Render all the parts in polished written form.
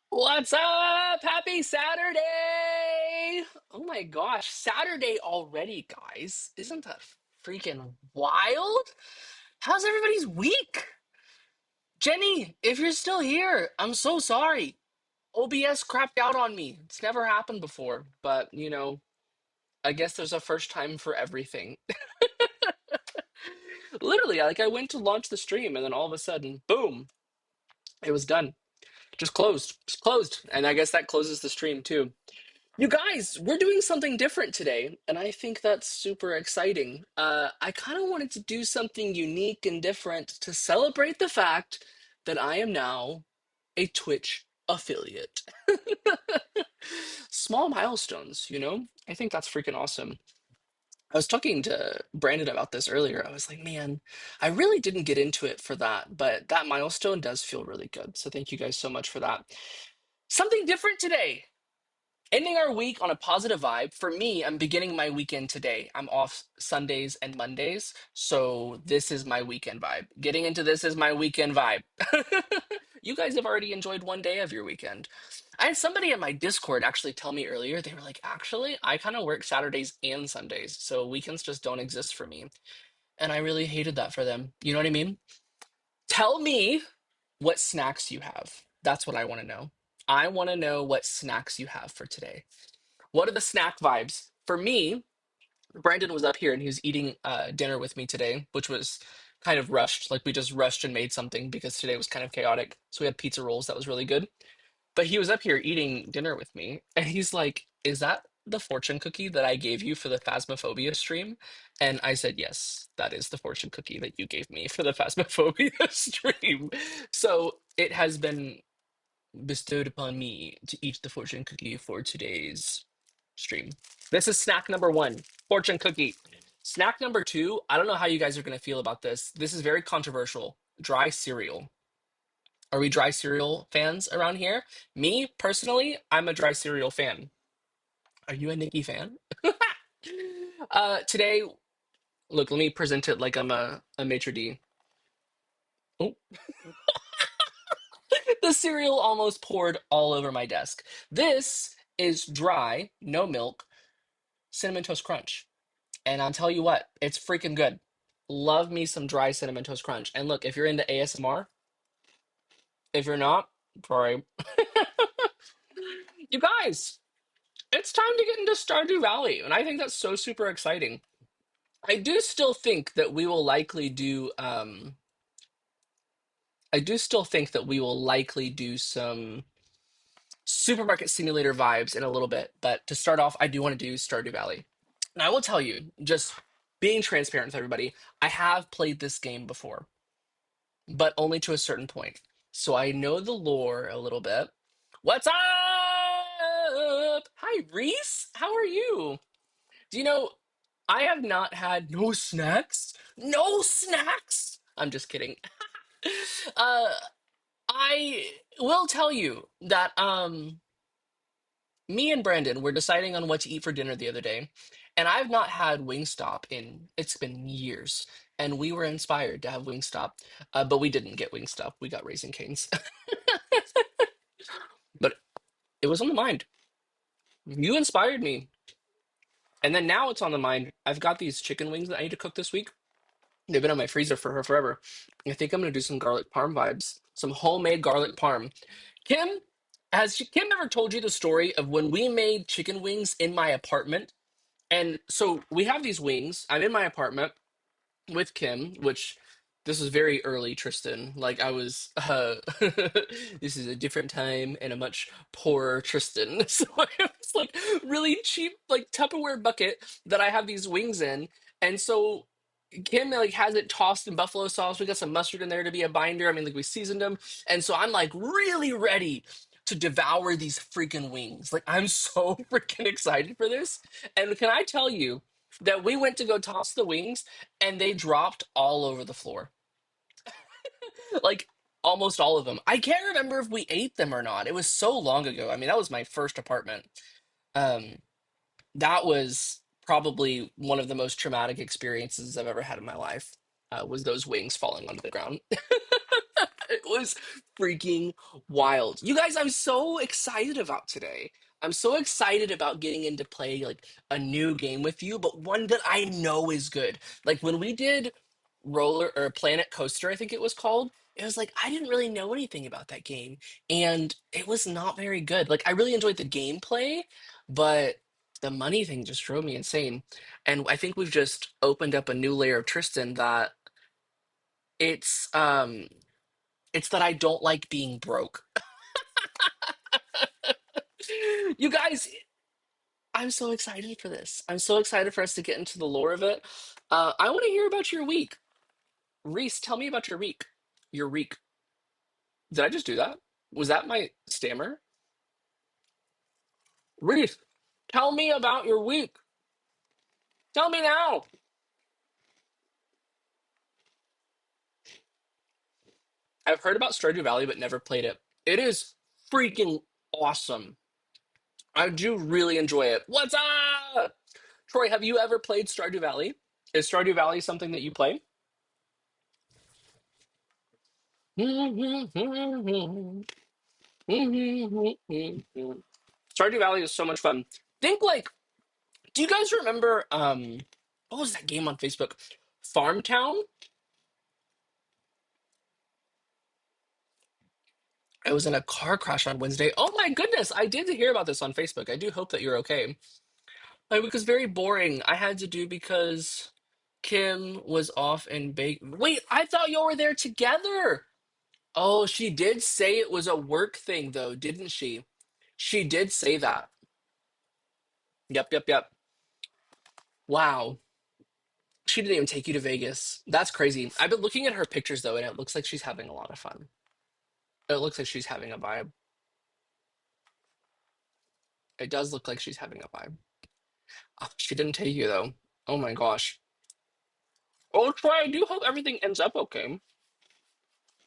What's up? Happy Saturday! Oh my gosh, Saturday already, guys. Isn't that freaking wild? How's everybody's week? Jenny, if you're still here, I'm so sorry. OBS crapped out on me. It's never happened before, but I guess there's a first time for everything. Literally, like I went to launch the stream and then all of a sudden, boom, it was done. Just closed. Just closed. And I guess that closes the stream too. You guys, we're doing something different today, and I think that's super exciting. I kind of wanted to do something unique and different to celebrate the fact that I am now a Twitch affiliate. Small milestones, you know? I think that's freaking awesome. I was talking to Brandon about this earlier. I was like, man, I really didn't get into it for that, but that milestone does feel really good. So thank you guys so much for that. Something different today. Ending our week on a positive vibe. For me, I'm beginning my weekend today. I'm off Sundays and Mondays, so this is my weekend vibe. Getting into this is my weekend vibe. You guys have already enjoyed one day of your weekend. I had somebody in my Discord actually tell me earlier, they were like, actually, I kind of work Saturdays and Sundays, so weekends just don't exist for me. And I really hated that for them. You know what I mean? Tell me what snacks you have. That's what I want to know. I want to know what snacks you have for today. What are the snack vibes? For me, Brandon was up here and he was eating dinner with me today, which was kind of rushed. Like we just rushed and made something because today was kind of chaotic. So we had pizza rolls. That was really good. But he was up here eating dinner with me and he's like, is that the fortune cookie that I gave you for the Phasmophobia stream? And I said, yes, that is the fortune cookie that you gave me for the Phasmophobia stream. So it has been bestowed upon me to eat the fortune cookie for today's stream. This is snack number one, fortune cookie. Snack number two, I don't know how you guys are going to feel about this. This is very controversial. Dry cereal. Are we dry cereal fans around here? Me, personally, I'm a dry cereal fan. Are you a Nikki fan? Today, look, let me present it like I'm a maitre d'. Oh, the cereal almost poured all over my desk. This is dry, no milk, cinnamon toast crunch. And I'll tell you what, it's freaking good. Love me some dry cinnamon toast crunch. And look, if you're into ASMR, if you're not, sorry. You guys, it's time to get into Stardew Valley. And I think that's so super exciting. I do still think that we will likely do I do still think that we will likely do some supermarket simulator vibes in a little bit. But to start off, I do want to do Stardew Valley. And I will tell you, just being transparent with everybody, I have played this game before, but only to a certain point. So I know the lore a little bit. What's up? Hi, Reese. How are you? Do you know, I have not had no snacks? No snacks? I'm just kidding. Uh, I will tell you that me and Brandon were deciding on what to eat for dinner the other day, and I've not had Wingstop in it's been years, and we were inspired to have Wingstop, but we didn't get Wingstop. We got Raising Cane's, but it was on the mind. You inspired me, and then now it's on the mind. I've got these chicken wings that I need to cook this week. They've been on my freezer for her forever. I think I'm gonna do some garlic parm vibes, some homemade garlic parm. Kim, Kim ever told you the story of when we made chicken wings in my apartment? And so we have these wings. I'm in my apartment with Kim, which this was very early, Tristan. Like I was this is a different time and a much poorer Tristan. So I was like really cheap like Tupperware bucket that I have these wings in. And so Kim like has it tossed in buffalo sauce. We got some mustard in there to be a binder. I mean, like we seasoned them. And so I'm like really ready to devour these freaking wings. Like I'm so freaking excited for this. And can I tell you that we went to go toss the wings and they dropped all over the floor. Like almost all of them. I can't remember if we ate them or not. It was so long ago. I mean, that was my first apartment. Um, that was probably one of the most traumatic experiences I've ever had in my life. Was those wings falling onto the ground? It was freaking wild. You guys, I'm so excited about today. I'm so excited about getting into play like a new game with you, but one that I know is good. Like when we did Roller or Planet Coaster, I think it was called. It was like I didn't really know anything about that game, and it was not very good. Like I really enjoyed the gameplay, but the money thing just drove me insane. And I think we've just opened up a new layer of Tristan that it's um it's that I don't like being broke. You guys, I'm so excited for this. I'm so excited for us to get into the lore of it. I want to hear about your week. Reese, tell me about your week. Your week. Did I just do that? Was that my stammer? Reese, tell me about your week. Tell me now. I've heard about Stardew Valley, but never played it. It is freaking awesome. I do really enjoy it. What's up? Troy, have you ever played Stardew Valley? Is Stardew Valley something that you play? Stardew Valley is so much fun. Think like, do you guys remember what was that game on Facebook? Farmtown? I was in a car crash on Wednesday. Oh my goodness, I did hear about this on Facebook. I do hope that you're okay. Like, it was very boring. I had to do because Kim was off in Wait, I thought y'all were there together. Oh, she did say it was a work thing, though, didn't she? She did say that. Yep, yep, yep. Wow. She didn't even take you to Vegas. That's crazy. I've been looking at her pictures, though, and it looks like she's having a lot of fun. It looks like she's having a vibe. It does look like she's having a vibe. Oh, she didn't take you, though. Oh my gosh. Oh, Troy, I do hope everything ends up okay.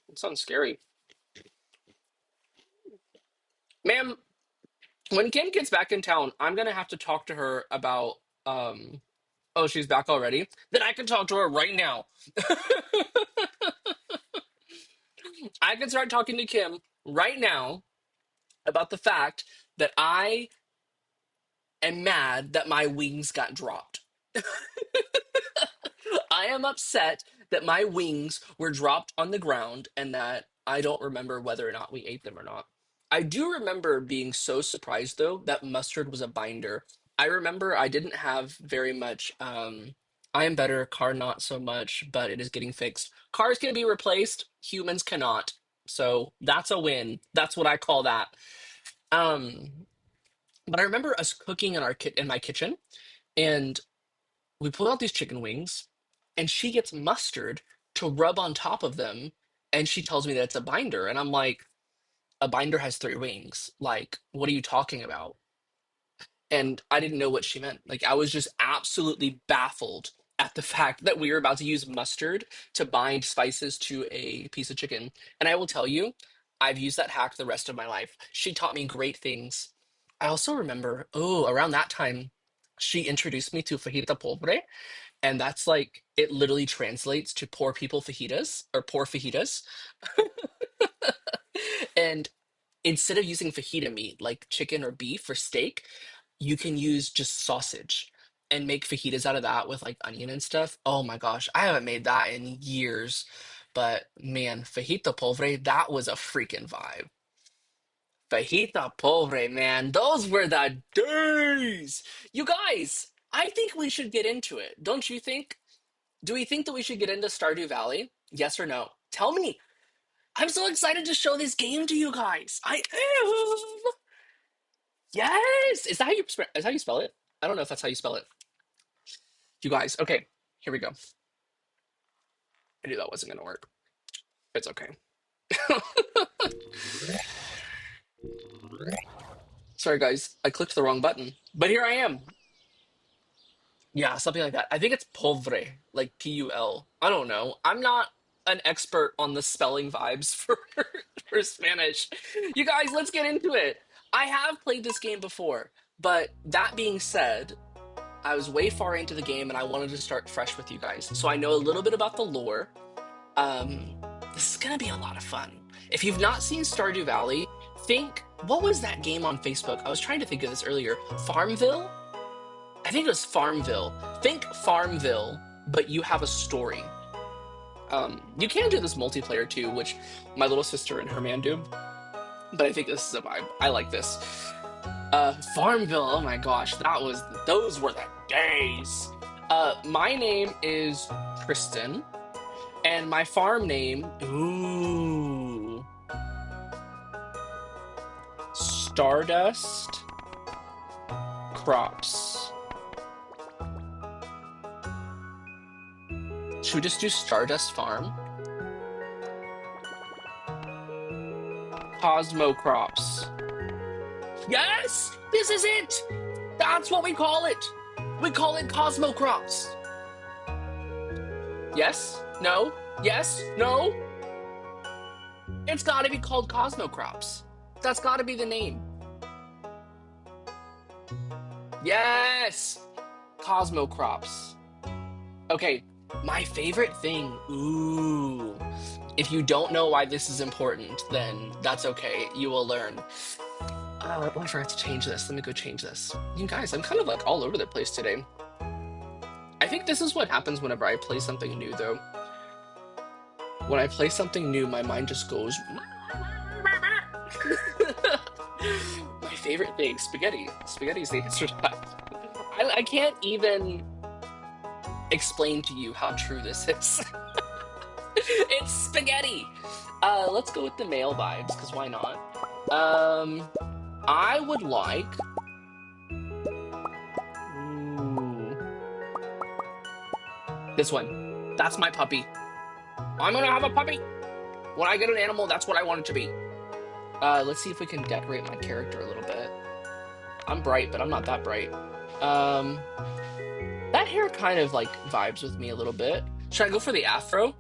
It sounds scary. Ma'am, when Kim gets back in town, I'm gonna have to talk to her about oh, she's back already? Then I can talk to her right now. I can start talking to Kim right now about the fact that I am mad that my wings got dropped. I am upset that my wings were dropped on the ground and that I don't remember whether or not we ate them or not. I do remember being so surprised though that mustard was a binder. I remember I didn't have very much I am better, car not so much, but it is getting fixed. Cars can be replaced, humans cannot. So that's a win. That's what I call that. Um but I remember us cooking in our in my kitchen and we pull out these chicken wings and she gets mustard to rub on top of them and she tells me that it's a binder and I'm like a binder has three wings, like what are you talking about? And I didn't know what she meant. Like I was just absolutely baffled at the fact that we were about to use mustard to bind spices to a piece of chicken. And I will tell you, I've used that hack the rest of my life. She taught me great things. I also remember, oh, around that time she introduced me to fajita pobre, and that's like it literally translates to poor people fajitas or poor fajitas. And instead of using fajita meat like chicken or beef or steak, you can use just sausage and make fajitas out of that with like onion and stuff. Oh my gosh, I haven't made that in years. But man, fajita pobre, that was a freaking vibe. Fajita pobre, man, those were the days. You guys, I think we should get into it. Don't you think? Do we think that we should get into Stardew Valley? Yes or no? Tell me. I'm so excited to show this game to you guys. I am. Yes. Is that how you is that how you spell it? I don't know if that's how you spell it. You guys, okay. Here we go. I knew that wasn't gonna work. It's okay. Sorry guys, I clicked the wrong button. But here I am. Yeah, something like that. I think it's povre, like Pul. I don't know. I'm not an expert on the spelling vibes for for Spanish. You guys, let's get into it. I have played this game before, but that being said, I was way far into the game and I wanted to start fresh with you guys. So I know a little bit about the lore. Um, this is gonna be a lot of fun. If you've not seen Stardew Valley, think, what was that game on Facebook? I was trying to think of this earlier. Farmville? I think it was Farmville. Think Farmville, but you have a story. You can do this multiplayer too, which my little sister and her man do, but I think this is a vibe. I like this. Farmville, oh my gosh, those were the days. My name is Tristan, and my farm name, ooh, Stardust Crops. Should we just do Stardust Farm? Cosmo Crops. Yes! This is it! That's what we call it! We call it Cosmo Crops. Yes? No? Yes? No? It's gotta be called Cosmo Crops. That's gotta be the name. Yes! Cosmo Crops. Okay, my favorite thing. Ooh. If you don't know why this is important, then that's okay. You will learn. Oh, I forgot to change this. Let me go change this. You guys, I'm kind of like all over the place today. I think this is what happens whenever I play something new, though. When I play something new, my mind just goes. My favorite thing, spaghetti. Spaghetti's the answer to that. I can't even explain to you how true this is. It's spaghetti. Let's go with the male vibes, because why not? I would like. Ooh, this one. That's my puppy. I'm gonna have a puppy. When I get an animal, that's what I want it to be. Let's see if we can decorate my character a little bit. I'm bright, but I'm not that bright. That hair kind of like vibes with me a little bit. Should I go for the afro?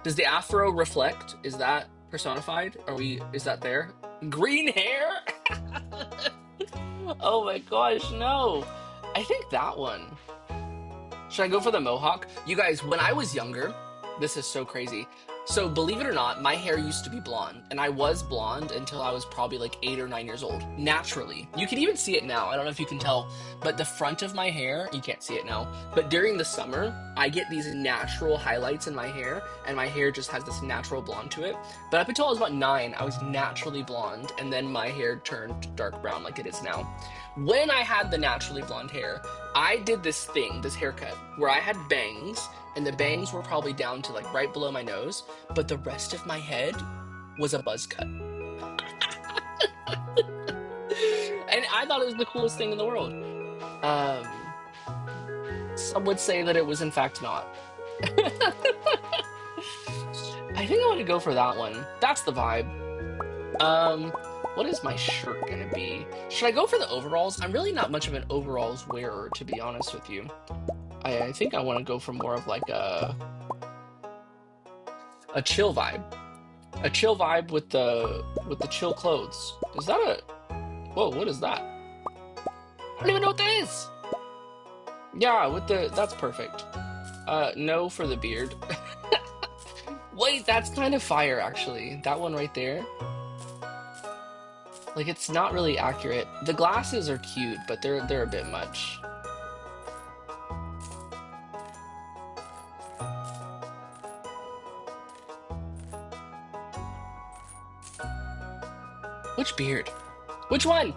Does the afro reflect? Is that personified? Is that there? Green hair? Oh my gosh, no. I think that one. Should I go for the mohawk? You guys, when I was younger, this is so crazy. So believe it or not, my hair used to be blonde, and I was blonde until I was probably like 8 or 9 years old, naturally. You can even see it now. I don't know if you can tell, but the front of my hair, you can't see it now, but during the summer, I get these natural highlights in my hair, and my hair just has this natural blonde to it. But up until I was about 9, I was naturally blonde, and then my hair turned dark brown like it is now. When I had the naturally blonde hair, I did this thing, this haircut, where I had bangs, and the bangs were probably down to like right below my nose, but the rest of my head was a buzz cut. And I thought it was the coolest thing in the world. Um, some would say that it was in fact not. I think I want to go for that one. That's the vibe. What is my shirt gonna be? Should I go for the overalls? I'm really not much of an overalls wearer, to be honest with you. I think I want to go for more of like a chill vibe. A chill vibe with the chill clothes. Is that a whoa, what is that? I don't even know what that is. Yeah, that's perfect. No for the beard. Wait, that's kind of fire actually. That one right there. Like it's not really accurate. The glasses are cute, but they're a bit much. Which beard? Which one?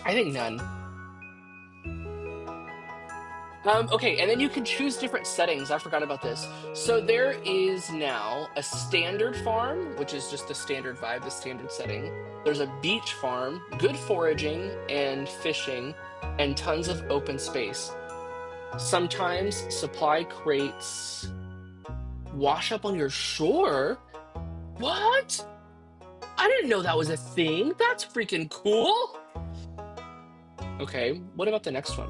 I think none. Okay, and then you can choose different settings. I forgot about this. So there is now a standard farm, which is just the standard vibe, the standard setting. There's a beach farm, good foraging and fishing, and tons of open space. Sometimes supply crates wash up on your shore. What? I didn't know that was a thing. That's freaking cool. Okay, what about the next one?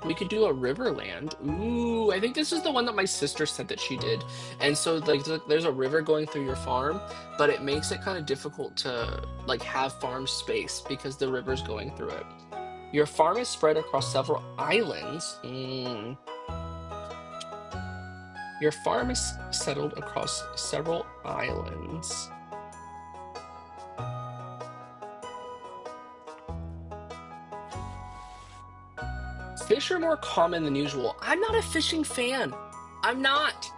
We could do a Riverland. Ooh, I think this is the one that my sister said that she did. And so like there's a river going through your farm, but it makes it kind of difficult to like have farm space because the river's going through it. Your farm is spread across several islands. Your Your farm is settled across several islands. Fish are more common than usual. I'm not a fishing fan. I'm not.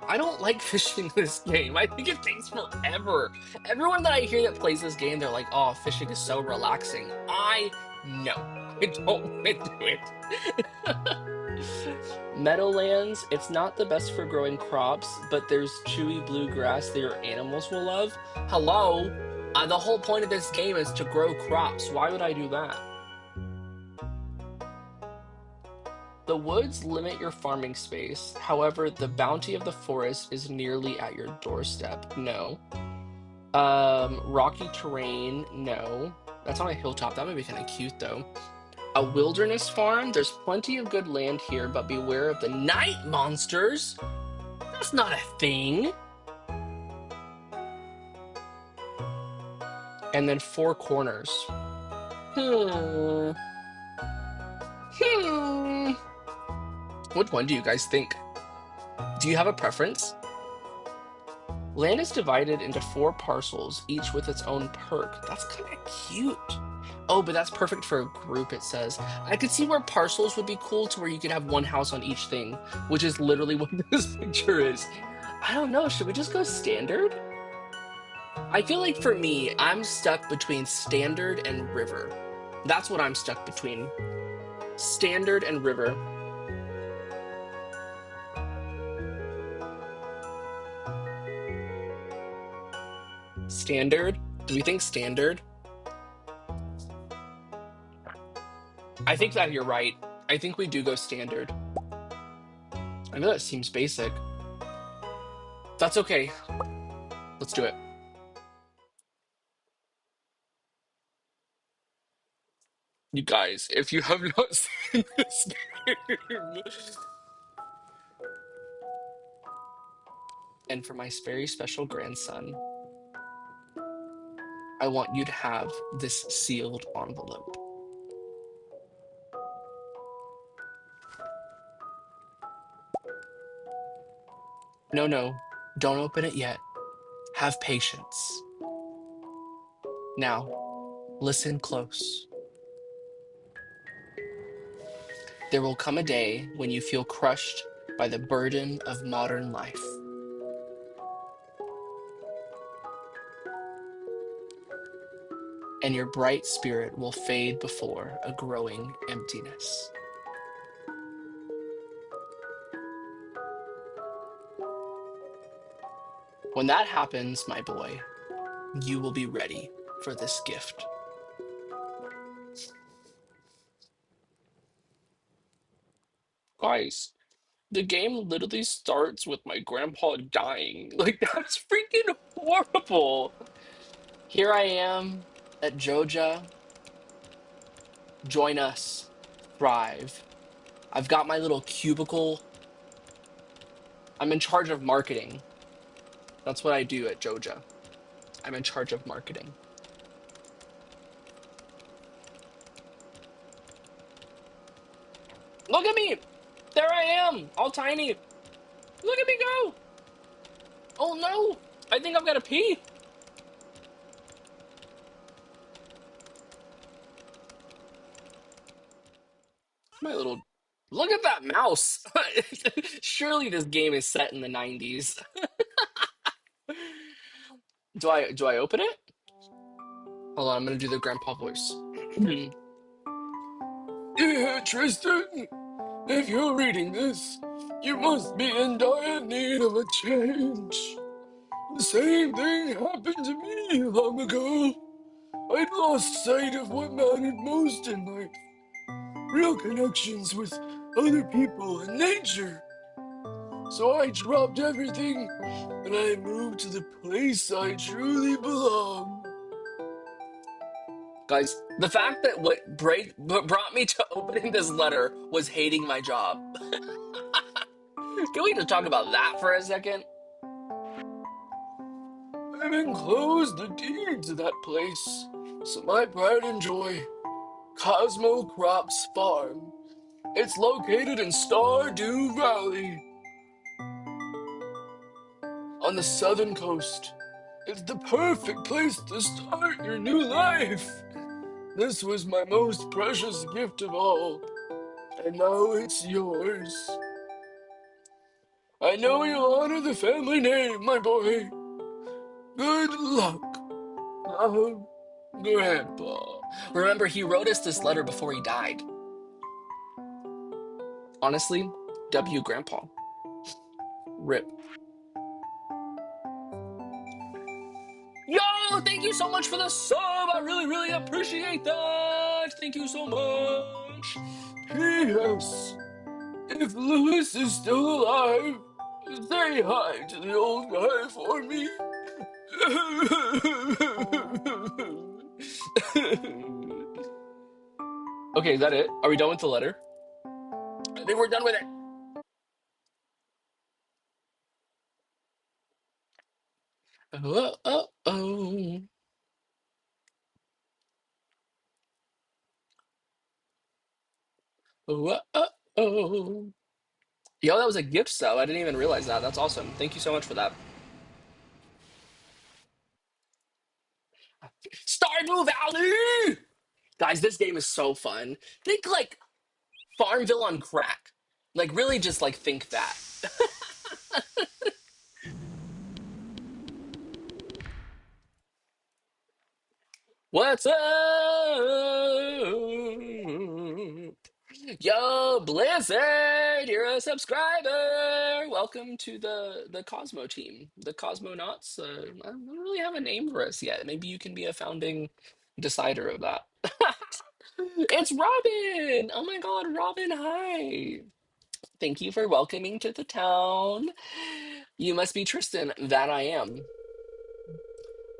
I don't like fishing this game. I think it takes forever. Everyone that I hear that plays this game, they're like, oh, fishing is so relaxing. No. I don't want to do it. Meadowlands, it's not the best for growing crops, but there's chewy blue grass that your animals will love. Hello? The whole point of this game is to grow crops. Why would I do that? The woods limit your farming space. However, the bounty of the forest is nearly at your doorstep. No. Rocky terrain. No. That's on a hilltop. That might be kind of cute, though. A wilderness farm. There's plenty of good land here, but beware of the night monsters. That's not a thing. And then four corners. Hmm. Hmm. Which one do you guys think? Do you have a preference? Land is divided into four parcels, each with its own perk. That's kind of cute. Oh, but that's perfect for a group, it says. I could see where parcels would be cool to where you could have one house on each thing, which is literally what this picture is. I don't know. Should we just go standard? I feel like for me, I'm stuck between standard and river. That's what I'm stuck between. Standard and river. Standard? Do we think standard? I think that you're right. I think we do go standard. I know that seems basic. That's okay. Let's do it. You guys, if you have not seen this game. And for my very special grandson, I want you to have this sealed envelope. No, no, don't open it yet. Have patience. Now, listen close. There will come a day when you feel crushed by the burden of modern life. And your bright spirit will fade before a growing emptiness. When that happens, my boy, you will be ready for this gift. Guys, the game literally starts with my grandpa dying. Like, that's freaking horrible. Here I am at Joja. Join us. Thrive. I've got my little cubicle. I'm in charge of marketing. That's what I do at Joja. I'm in charge of marketing. Look at me! There I am! All tiny. Look at me go! Oh no! I think I've got to pee. My little... Look at that mouse! Surely this game is set in the 90s. Do I open it? Hold on, I'm gonna do the grandpa voice. Dear Tristan, if you're reading this, you must be in dire need of a change. The same thing happened to me long ago. I'd lost sight of what mattered most in life. Real connections with other people and nature. So I dropped everything and I moved to the place I truly belong. Guys, the fact that what brought me to opening this letter was hating my job. Can we just talk about that for a second? I've enclosed the deed to that place, so my pride and joy, Cosmo Crops Farm. It's located in Stardew Valley. on the southern coast. It's the perfect place to start your new life. This was my most precious gift of all, and now it's yours. I know you'll honor the family name, my boy. Good luck, love, Grandpa. Remember, he wrote us this letter before he died. Honestly, W. Grandpa. Rip. Yo, thank you so much for the sub. I really, really appreciate that. Thank you so much. P.S. If Lewis is still alive, say hi to the old guy for me. Okay, is that it? Are we done with the letter? I think we're done with it. Oh, oh, oh. Oh, oh, oh. Yo, that was a gift sub. I didn't even realize that. That's awesome. Thank you so much for that. Stardew Valley! Guys, this game is so fun. Think like Farmville on crack. Like, really just like think that. What's up? Yo, Blizzard, you're a subscriber. Welcome to the Cosmo team, the Cosmonauts. I don't really have a name for us yet. Maybe you can be a founding decider of that. It's Robin. Oh my God, Robin! Hi. Thank you for welcoming to the town. You must be Tristan. That I am.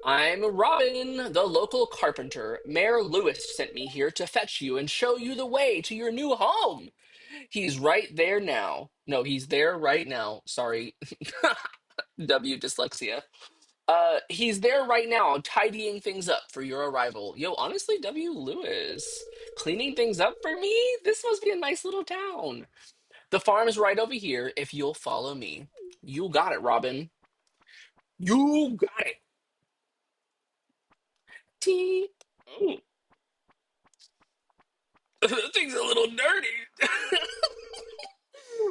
I'm Robin, the local carpenter. Mayor Lewis sent me here to fetch you and show you the way to your new home. He's right there now. No, he's there right now. Sorry. W dyslexia. He's there right now, tidying things up for your arrival. Yo, honestly, W Lewis, cleaning things up for me? This must be a nice little town. The farm is right over here if you'll follow me. You got it, Robin. You got it. T. Oh, that thing's a little dirty.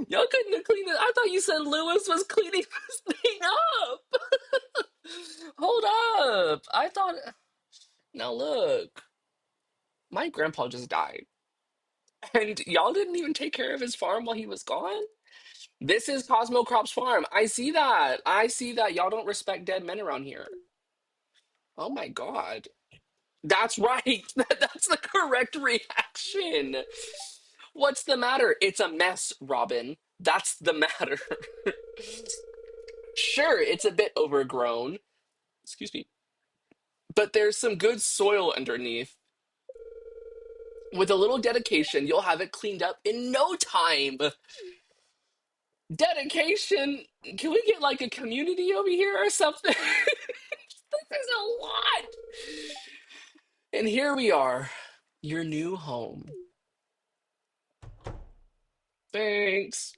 Y'all couldn't have cleaned it. I thought you said Lewis was cleaning this thing up. Hold up. I thought. Now look, my grandpa just died. And y'all didn't even take care of his farm while he was gone? This is Cosmo Crop's farm. I see that. I see that. Y'all don't respect dead men around here. Oh my God. That's right. That's the correct reaction. What's the matter? It's a mess, Robin. That's the matter. Sure, it's a bit overgrown. Excuse me. But there's some good soil underneath. With a little dedication, you'll have it cleaned up in no time. Dedication? Can we get like a community over here or something? This is a lot. And here we are, your new home. Thanks.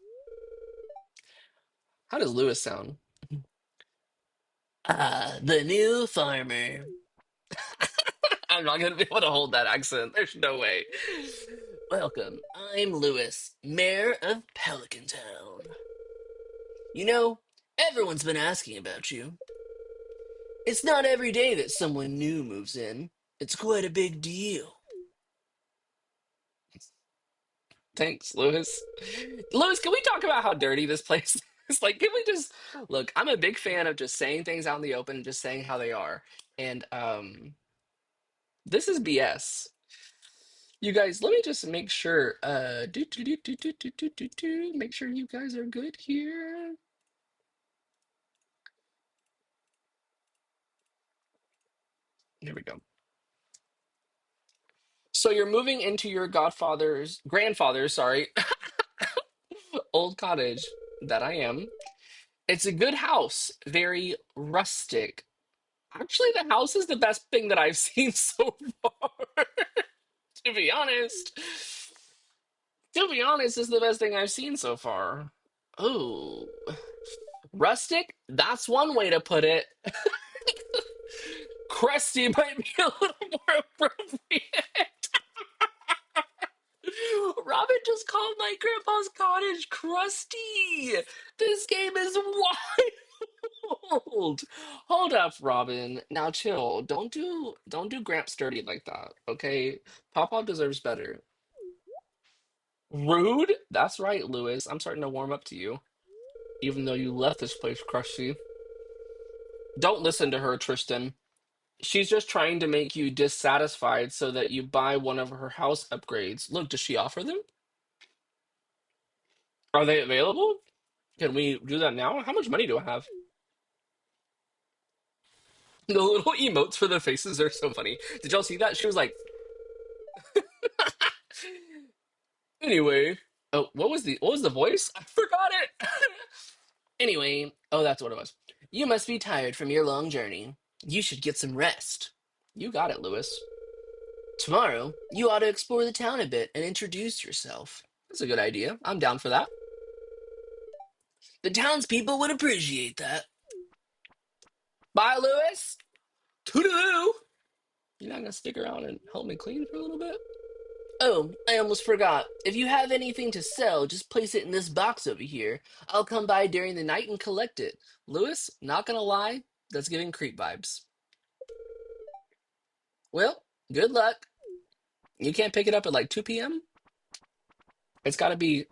How does Lewis sound? Ah, the new farmer. I'm not gonna be able to hold that accent. There's no way. Welcome. I'm Lewis, mayor of Pelican Town. You know, everyone's been asking about you. It's not every day that someone new moves in. It's quite a big deal. Thanks, Lewis. Lewis, can we talk about how dirty this place is? Like, can we just look? I'm a big fan of just saying things out in the open and just saying how they are. And this is BS. You guys, let me just make sure. Make sure you guys are good here. Here we go. So you're moving into your grandfather's, sorry, old cottage that I am. It's a good house, very rustic. Actually, the house is the best thing that I've seen so far, to be honest. To be honest, is the best thing I've seen so far. Oh. Rustic, that's one way to put it. Crusty might be a little more appropriate. Robin just called my grandpa's cottage crusty. This game is wild. Hold up, Robin. Now chill. Don't do Gramps dirty like that. Okay, Papa deserves better. Rude? That's right, Lewis. I'm starting to warm up to you, even though you left this place crusty. Don't listen to her, Tristan. She's just trying to make you dissatisfied so that you buy one of her house upgrades. Look, does she offer them? Are they available? Can we do that now? How much money do I have? The little emotes for the faces are so funny. Did y'all see that? She was like, anyway. Oh, what was the voice? I forgot it. Anyway, oh, that's what it was. You must be tired from your long journey. You should get some rest. You got it, Lewis. Tomorrow, you ought to explore the town a bit and introduce yourself. That's a good idea. I'm down for that. The townspeople would appreciate that. Bye, Lewis. Toodaloo. You're not gonna stick around and help me clean for a little bit? Oh, I almost forgot. If you have anything to sell, just place it in this box over here. I'll come by during the night and collect it. Lewis, not gonna lie, that's giving creep vibes. Well, good luck. You can't pick it up at like 2 p.m.? It's gotta be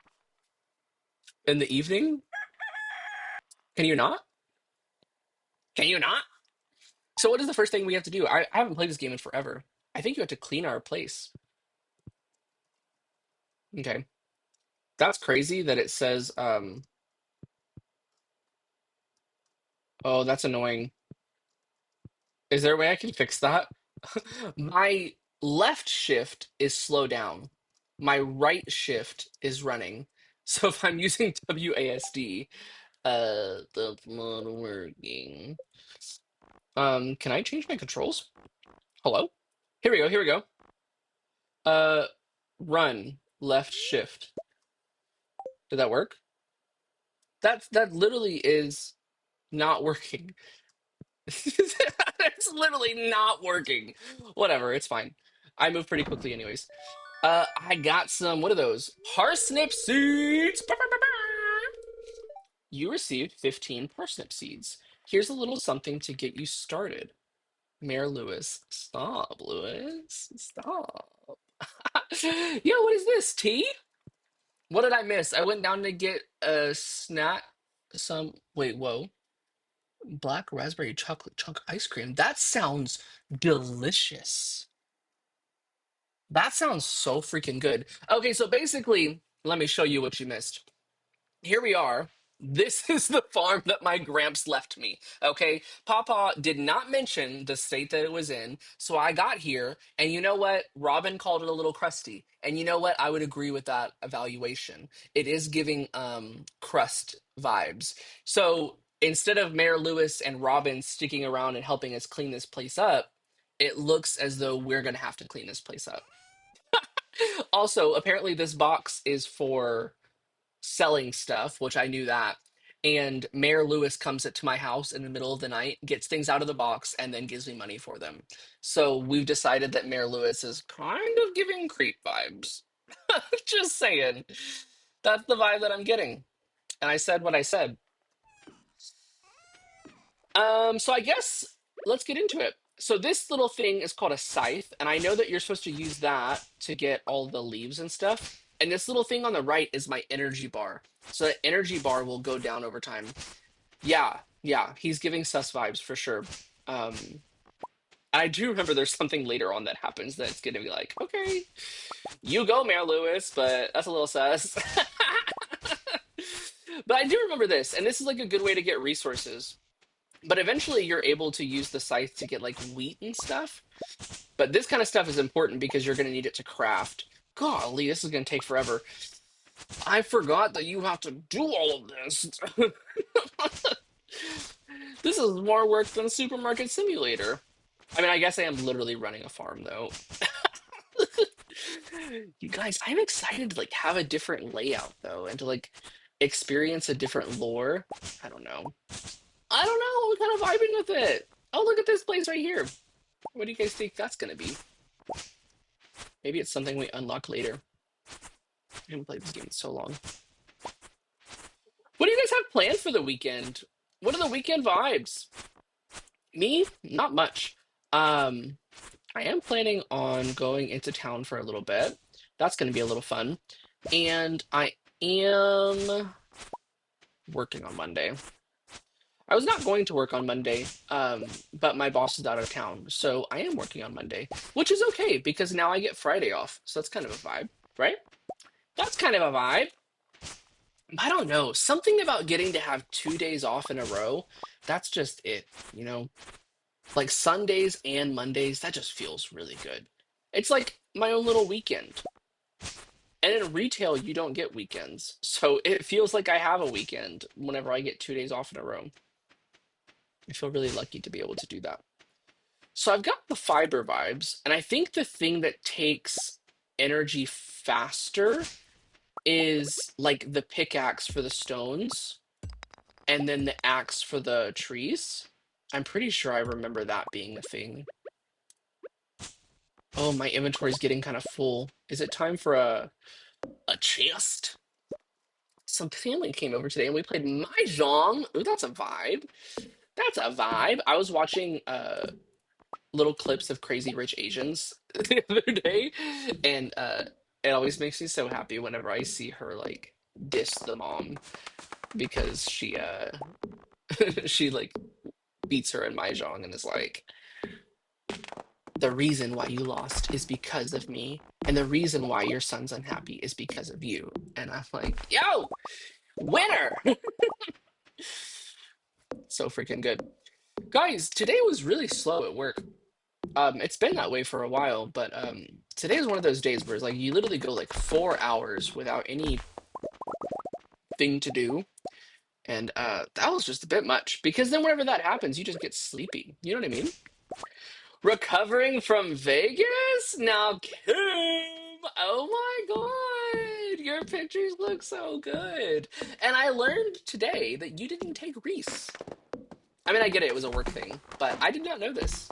in the evening? Can you not? Can you not? So what is the first thing we have to do? I haven't played this game in forever. I think you have to clean our place. Okay. That's crazy that it says oh, that's annoying. Is there a way I can fix that? My left shift is slow down. My right shift is running. So if I'm using WASD, that's not working. Can I change my controls? Hello? Here we go, here we go. Uh, run, left shift. Did that work? That literally is not working. It's literally not working. Whatever, it's fine. I move pretty quickly anyways. I got some, what are those? Parsnip seeds! Ba, ba, ba, ba. You received 15 parsnip seeds. Here's a little something to get you started. Mayor Lewis. Stop, Lewis. Stop. Yo, what is this? Tea? What did I miss? I went down to get a snack. Wait, whoa. Black raspberry chocolate chunk ice cream. That sounds delicious. That sounds so freaking good. Okay, so basically, let me show you what you missed. Here we are. This is the farm that my gramps left me. Okay, Papa did not mention the state that it was in, so I got here, and you know what? Robin called it a little crusty, and you know what? I would agree with that evaluation. It is giving crust vibes. So instead of Mayor Lewis and Robin sticking around and helping us clean this place up, it looks as though we're gonna have to clean this place up. Also, apparently, this box is for selling stuff, which I knew that. And Mayor Lewis comes to my house in the middle of the night, gets things out of the box, and then gives me money for them. So we've decided that Mayor Lewis is kind of giving creep vibes. Just saying. That's the vibe that I'm getting. And I said what I said. So I guess let's get into it. So this little thing is called a scythe, and I know that you're supposed to use that to get all the leaves and stuff. And this little thing on the right is my energy bar. So that energy bar will go down over time. Yeah, yeah, he's giving sus vibes for sure. Um, I do remember there's something later on that happens that's gonna be like, okay, you go, Mayor Lewis, but that's a little sus. But I do remember this, and this is like a good way to get resources. But eventually you're able to use the scythe to get like wheat and stuff. But this kind of stuff is important because you're going to need it to craft. Golly, this is going to take forever. I forgot that you have to do all of this. This is more work than Supermarket Simulator. I mean, I guess I am literally running a farm though. You guys, I'm excited to like have a different layout though, and to like experience a different lore. I don't know. I don't know. We're kind of vibing with it. Oh, look at this place right here. What do you guys think that's gonna be? Maybe it's something we unlock later. I haven't played this game in so long. What do you guys have planned for the weekend? What are the weekend vibes? Me, not much. Um, I am planning on going into town for a little bit. That's going to be a little fun. And I am working on Monday. I was not going to work on Monday, but my boss is out of town. So I am working on Monday, which is okay because now I get Friday off. So that's kind of a vibe, right? That's kind of a vibe. I don't know. Something about getting to have 2 days off in a row, that's just it, you know? Like Sundays and Mondays, that just feels really good. It's like my own little weekend. And in retail, you don't get weekends. So it feels like I have a weekend whenever I get 2 days off in a row. I feel really lucky to be able to do that. So I've got the fiber vibes, and I think the thing that takes energy faster is like the pickaxe for the stones and then the axe for the trees. I'm pretty sure I remember that being a thing. Oh, my inventory's getting kind of full. Is it time for a chest? Some family came over today and we played Mahjong. Ooh, that's a vibe. That's a vibe. I was watching little clips of Crazy Rich Asians the other day, and it always makes me so happy whenever I see her like diss the mom because she like beats her in Mahjong and is like, the reason why you lost is because of me, and the reason why your son's unhappy is because of you. And I'm like, yo, winner! So freaking good. Guys, today was really slow at work. It's been that way for a while, but today is one of those days where it's like you literally go like 4 hours without anything to do. And that was just a bit much because then whenever that happens, you just get sleepy. You know what I mean? Recovering from Vegas? Now, Kim! Oh my God! Your pictures look so good. And I learned today that you didn't take Reese. I mean, I get it, it was a work thing, but I did not know this.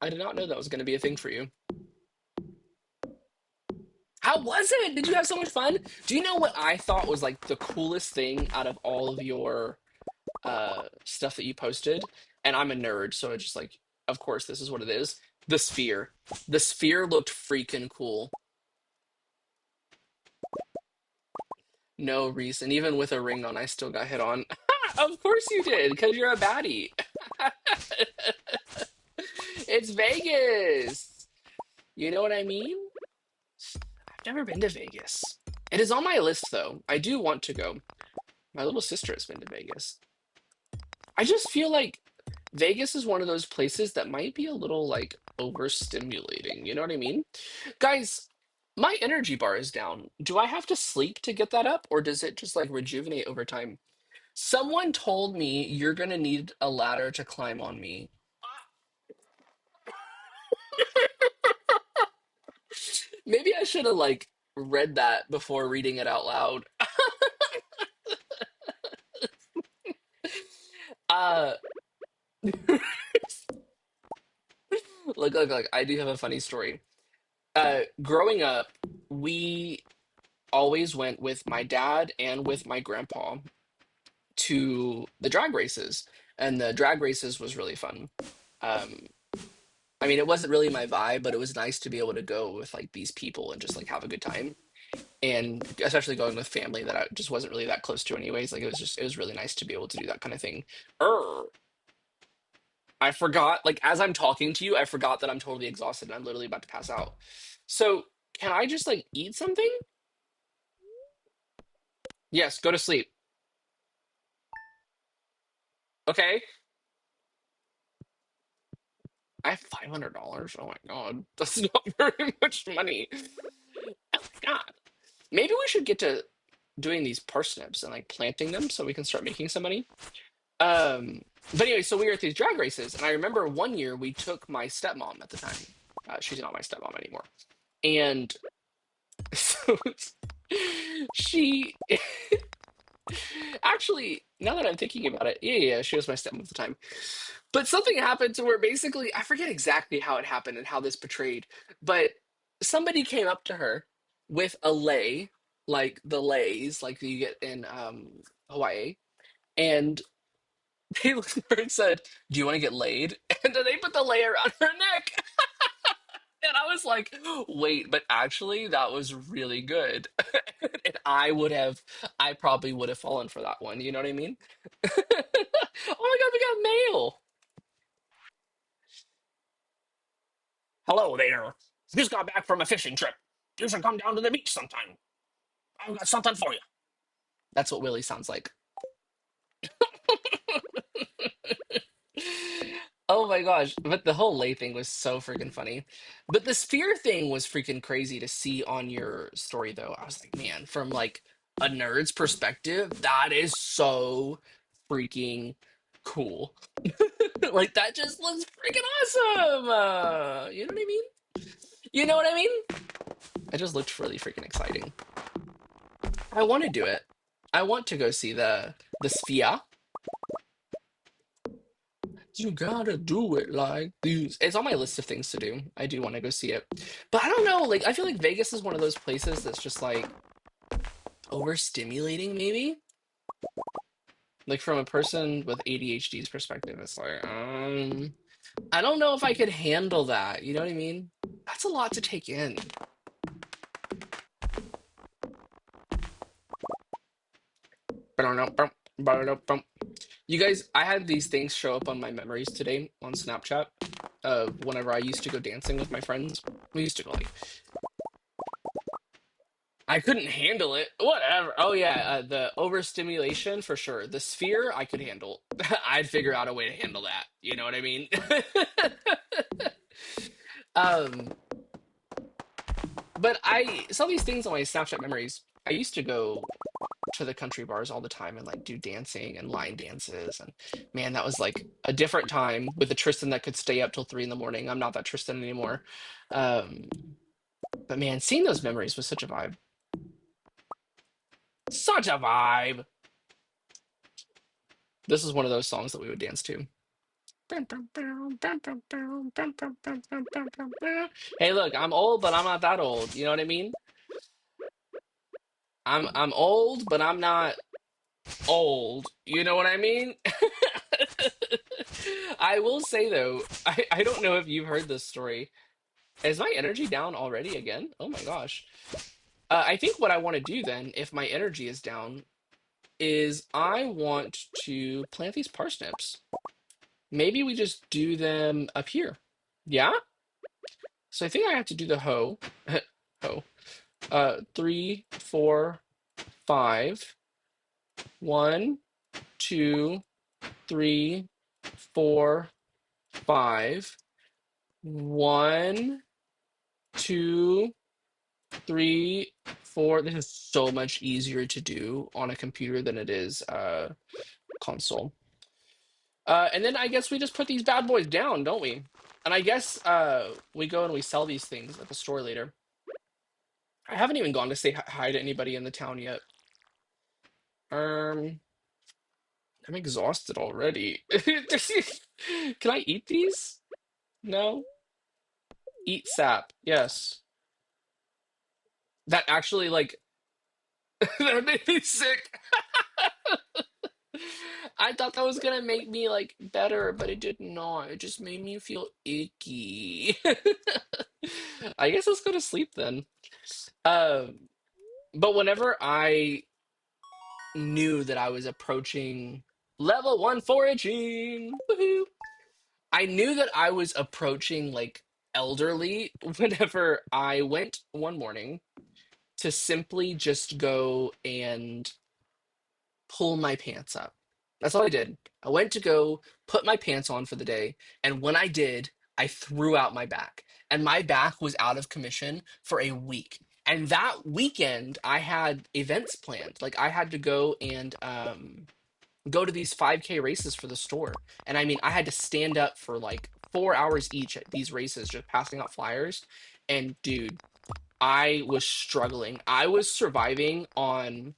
I did not know that was going to be a thing for you. How was it? Did you have so much fun? Do you know what I thought was like the coolest thing out of all of your stuff that you posted? And I'm a nerd, so it's just like, of course, this is what it is. The sphere. The sphere looked freaking cool. No reason. Even with a ring on, I still got hit on. Of course you did, because you're a baddie. It's Vegas. You know what I mean? I've never been to Vegas. It is on my list, though. I do want to go. My little sister has been to Vegas. I just feel like Vegas is one of those places that might be a little like overstimulating. You know what I mean? Guys, my energy bar is down. Do I have to sleep to get that up, or does it just like rejuvenate over time? Someone told me you're gonna need a ladder to climb on me. Maybe I should have like read that before reading it out loud. Uh, look, I do have a funny story. Growing up, we always went with my dad and with my grandpa to the drag races, and the drag races was really fun. Um, I mean, it wasn't really my vibe, but it was nice to be able to go with like these people and just like have a good time. And especially going with family that I just wasn't really that close to, anyways. Like it was really nice to be able to do that kind of thing. Er, I forgot. Like as I'm talking to you, I forgot that I'm totally exhausted and I'm literally about to pass out. So can I just like eat something? Yes, go to sleep. Okay. I have $500. Oh my God, that's not very much money. Oh my God. Maybe we should get to doing these parsnips and like planting them so we can start making some money. Um, but anyway, so we were at these drag races, and I remember one year we took my stepmom at the time. She's not my stepmom anymore, and so She actually, now that I'm thinking about it, yeah, she was my stepmom at the time. But something happened to where basically, I forget exactly how it happened and how this portrayed, but somebody came up to her with a lei, like the leis, like you get in Hawaii, and they looked at her and said, "Do you want to get laid?" And then they put the lei around her neck. And I was like, wait, but actually, that was really good. And I probably would have fallen for that one. You know what I mean? Oh my God, we got mail. Hello there. Just got back from a fishing trip. You should come down to the beach sometime. I've got something for you. That's what Willie sounds like. Oh my gosh. But the whole lay thing was so freaking funny. But the sphere thing was freaking crazy to see on your story though. I was like, man, from like a nerd's perspective, that is so freaking cool. Like that just looks freaking awesome. You know what I mean? You know what I mean? It just looked really freaking exciting. I want to do it. I want to go see the sphere. You gotta do it like these. It's on my list of things to do. I do want to go see it. But I don't know, like I feel like Vegas is one of those places that's just like overstimulating maybe. Like from a person with ADHD's perspective, it's like, I don't know if I could handle that. You know what I mean? That's a lot to take in. You guys, I had these things show up on my memories today on Snapchat. Whenever I used to go dancing with my friends, we used to go like I couldn't handle it. Whatever. Oh yeah, the overstimulation for sure. The sphere I could handle. I'd figure out a way to handle that. You know what I mean? um, but I some of these things on my Snapchat memories. I used to go to the country bars all the time and like do dancing and line dances and man, that was like a different time with the Tristan that could stay up till 3 in the morning. I'm not that Tristan anymore. Um, but man, seeing those memories was such a vibe. Such a vibe. This is one of those songs that we would dance to. Hey, look, I'm old, but I'm not that old. You know what I mean? I'm old, but I'm not old. You know what I mean? I will say though, I don't know if you've heard this story. Is my energy down already again? Oh my gosh. I think what I want to do then, if my energy is down, is I want to plant these parsnips. Maybe we just do them up here. Yeah? So I think I have to do the hoe. Hoe. 3, 4, 5. 1, 2, 3, 4, 5. 1, 2, 3, 4. This is so much easier to do on a computer than it is console. And then I guess we just put these bad boys down, don't we? And I guess we go and we sell these things at the store later. I haven't even gone to say hi to anybody in the town yet. Um, I'm exhausted already. Can I eat these? No? Eat sap. Yes. That actually like that made me sick. I thought that was gonna make me like better, but it did not. It just made me feel icky. I guess let's go to sleep then. Um, but whenever I knew that I was approaching level 1 foraging, woohoo, I knew that I was approaching like elderly whenever I went one morning to simply just go and pull my pants up. That's all I did. I went to go put my pants on for the day. And when I did, I threw out my back. And my back was out of commission for a week. And that weekend, I had events planned. Like I had to go and go to these 5K races for the store. And I mean, I had to stand up for like 4 hours each at these races, just passing out flyers. And dude, I was struggling. I was surviving on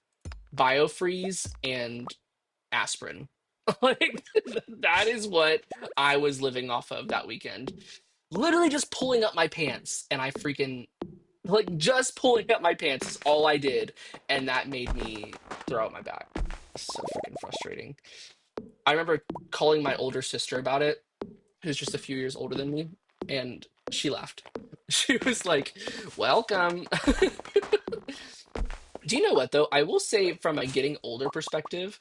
biofreeze and aspirin. Like that is what I was living off of that weekend. Literally just pulling up my pants and I freaking like just pulling up my pants is all I did and that made me throw out my back. So freaking frustrating. I remember calling my older sister about it, who's just a few years older than me, and she laughed. She was like, "Welcome." Do you know what though? I will say from a getting older perspective,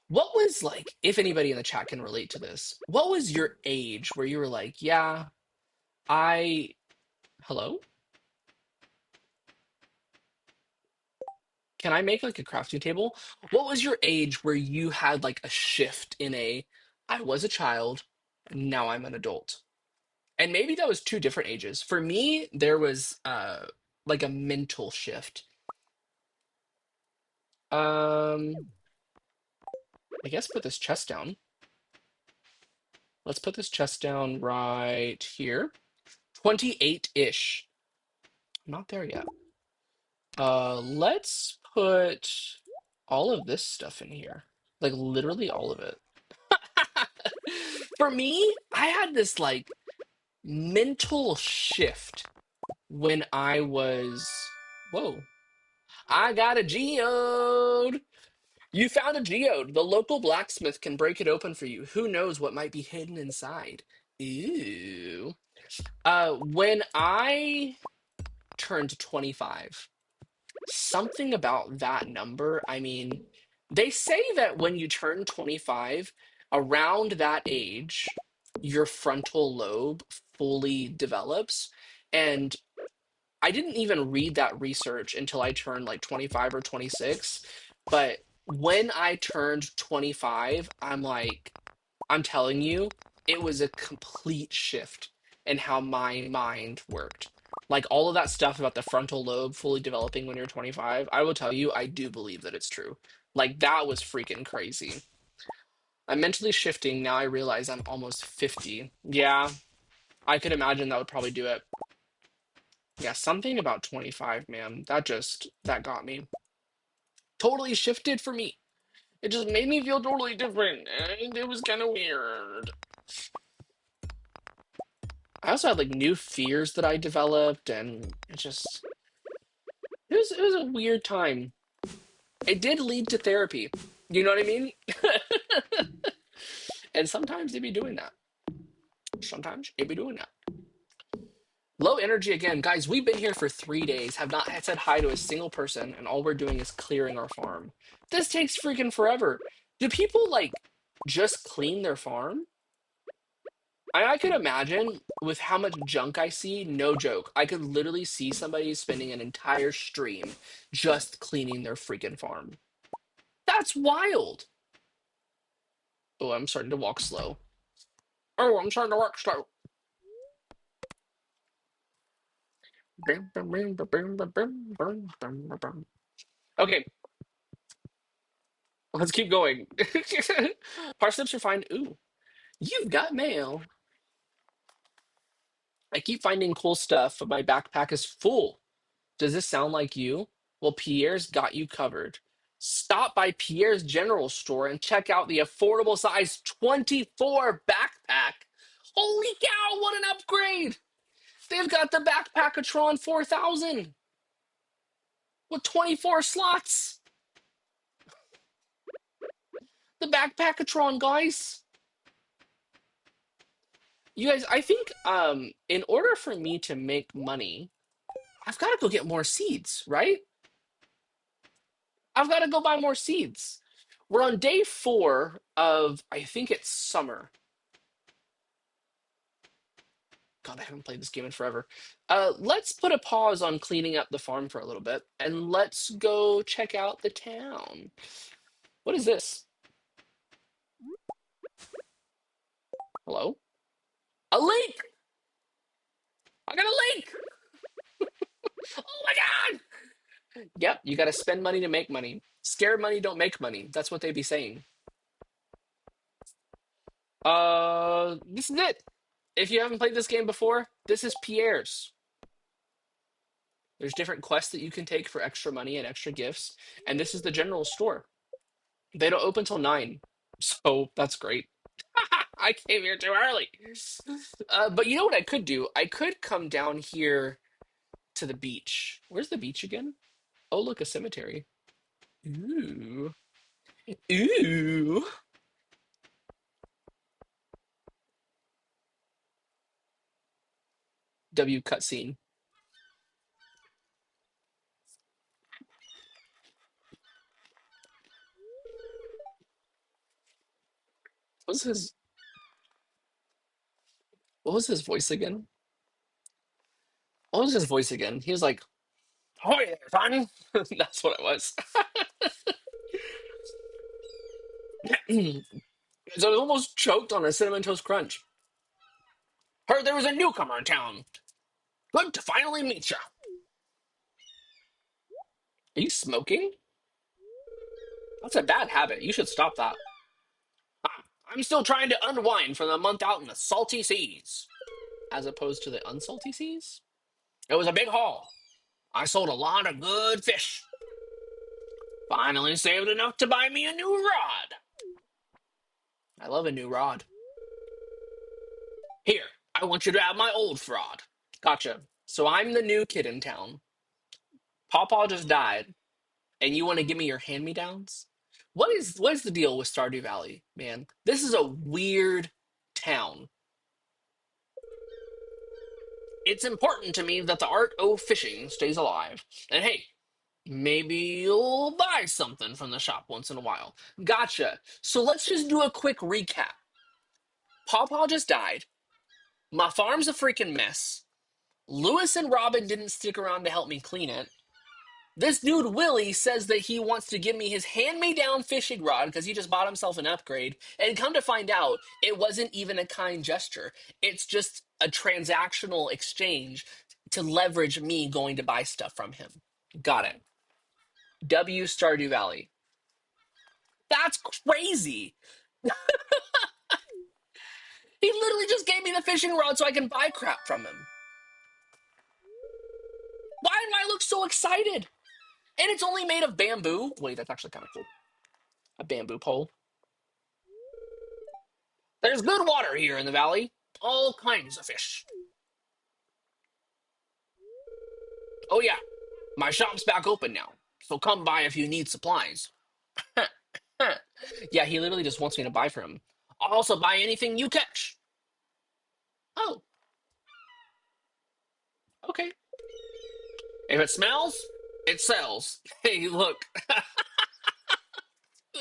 what was like, if anybody in the chat can relate to this, what was your age where you were like, yeah, I, hello? Can I make like a crafting table? What was your age where you had like a shift in I was a child, now I'm an adult? And maybe that was two different ages. For me, there was like a mental shift. Um, I guess put this chest down. Let's put this chest down right here. 28-ish. I'm not there yet. Let's put all of this stuff in here. Like literally all of it. For me, I had this like mental shift when I was, whoa, I got a geode. You found a geode. The local blacksmith can break it open for you. Who knows what might be hidden inside? Ooh. When I turned 25, something about that number, I mean, they say that when you turn 25, around that age, your frontal lobe fully develops. And I didn't even read that research until I turned like 25 or 26. But when I turned 25, I'm telling you, it was a complete shift in how my mind worked. Like all of that stuff about the frontal lobe fully developing when you're 25, I will tell you, I do believe that it's true. Like that was freaking crazy. I'm mentally shifting. Now I realize I'm almost 50. Yeah, I could imagine that would probably do it. Yeah, something about 25, man. That got me. Totally shifted for me. It just made me feel totally different, and it was kind of weird. I also had like new fears that I developed, and it was a weird time. It did lead to therapy. You know what I mean? And sometimes they be doing that. Sometimes they be doing that. Low energy again, guys. We've been here for 3 days, have not said hi to a single person, and all we're doing is clearing our farm. This takes freaking forever. Do people like just clean their farm? I could imagine with how much junk I see, no joke. I could literally see somebody spending an entire stream just cleaning their freaking farm. That's wild. Oh, I'm starting to walk slow. Oh, I'm starting to walk slow. Okay, let's keep going. Parsnips are fine. Ooh, you've got mail. I keep finding cool stuff, but my backpack is full. Does this sound like you? Well, Pierre's got you covered. Stop by Pierre's General Store and check out the affordable size 24 backpack. Holy cow, what an upgrade! They've got the Backpackatron 4000 with 24 slots. The Backpackatron, guys. You guys, I think in order for me to make money, I've got to go get more seeds, right? I've got to go buy more seeds. We're on day 4 of, I think it's summer. God, I haven't played this game in forever. Let's put a pause on cleaning up the farm for a little bit, and let's go check out the town. What is this? Hello? A lake! I got a lake! Oh my god! Yep, you gotta spend money to make money. Scared money don't make money. That's what they be saying. This is it. If you haven't played this game before, this is Pierre's. There's different quests that you can take for extra money and extra gifts, and this is the general store. They don't open till 9, so that's great. I came here too early. But you know what I could do? I could come down here to the beach. Where's the beach again? Oh, look, a cemetery. Ooh. Ooh. W cutscene. What was his what was his voice again? What was his voice again? He was like, "Oh yeah, Tiny." That's what it was. So I was almost choked on a cinnamon toast crunch. Heard there was a newcomer in town. Good to finally meet you. Are you smoking? That's a bad habit. You should stop that. I'm still trying to unwind from the month out in the salty seas, as opposed to the unsalty seas. It was a big haul. I sold a lot of good fish. Finally saved enough to buy me a new rod. I love a new rod. Here, I want you to have my old rod. Gotcha. So I'm the new kid in town. Pawpaw just died, and you want to give me your hand-me-downs? What is the deal with Stardew Valley, man? This is a weird town. It's important to me that the art of fishing stays alive. And hey, maybe you'll buy something from the shop once in a while. Gotcha. So let's just do a quick recap. Pawpaw just died. My farm's a freaking mess. Lewis and Robin didn't stick around to help me clean it. This dude Willie says that he wants to give me his hand-me-down fishing rod because he just bought himself an upgrade. And come to find out, it wasn't even a kind gesture. It's just a transactional exchange to leverage me going to buy stuff from him. Got it. W Stardew Valley. That's crazy. He literally just gave me the fishing rod so I can buy crap from him. Why do I look so excited? And it's only made of bamboo. Wait, that's actually kind of cool. A bamboo pole. There's good water here in the valley. All kinds of fish. Oh, yeah. My shop's back open now. So come by if you need supplies. Yeah, he literally just wants me to buy from him. I'll also buy anything you catch. Oh, okay. If it smells, it sells. Hey, look.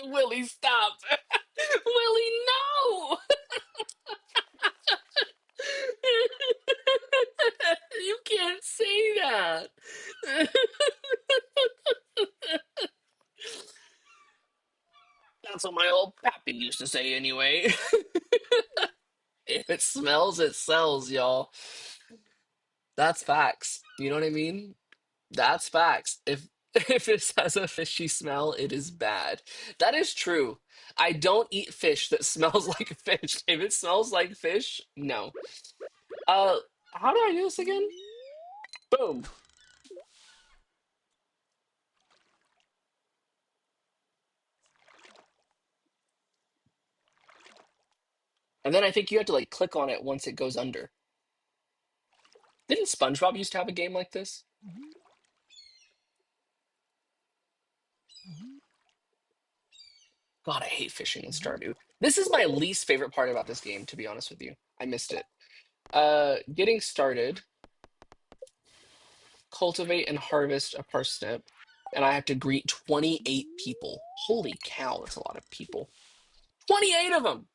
Willie, stop. Willie, no. You can't say that. That's what my old pappy used to say anyway. If it smells, it sells, y'all. That's facts. You know what I mean? That's facts. If if it has a fishy smell, it is bad. That is true. I don't eat fish that smells like fish. If it smells like fish, no. Uh, how do I do this again? Boom. And then I think you have to like click on it once it goes under. Didn't SpongeBob used to have a game like this? God, I hate fishing in Stardew. This is my least favorite part about this game, to be honest with you. I missed it. Getting started, cultivate and harvest a parsnip, and I have to greet 28 people. Holy cow, that's a lot of people. 28 of them!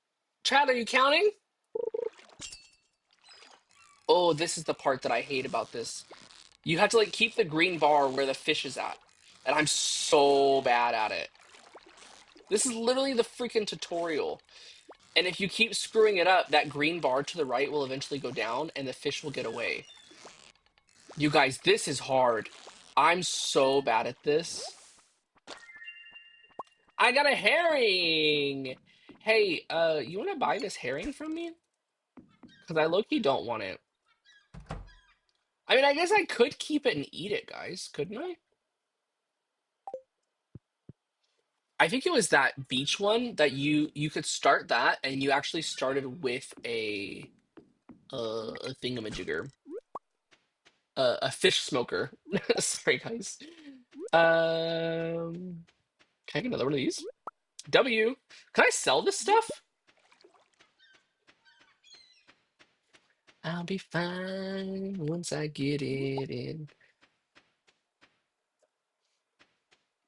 Chad, are you counting? Oh, this is the part that I hate about this. You have to like keep the green bar where the fish is at. And I'm so bad at it. This is literally the freaking tutorial. And if you keep screwing it up, that green bar to the right will eventually go down and the fish will get away. You guys, this is hard. I'm so bad at this. I got a herring! Hey, you want to buy this herring from me? Because I low-key don't want it. I mean, I guess I could keep it and eat it, guys, couldn't I? I think it was that beach one that you could start that, and you actually started with a thingamajigger, a fish smoker. Sorry, guys. Can I get another one of these? W. Can I sell this stuff? I'll be fine once I get it in.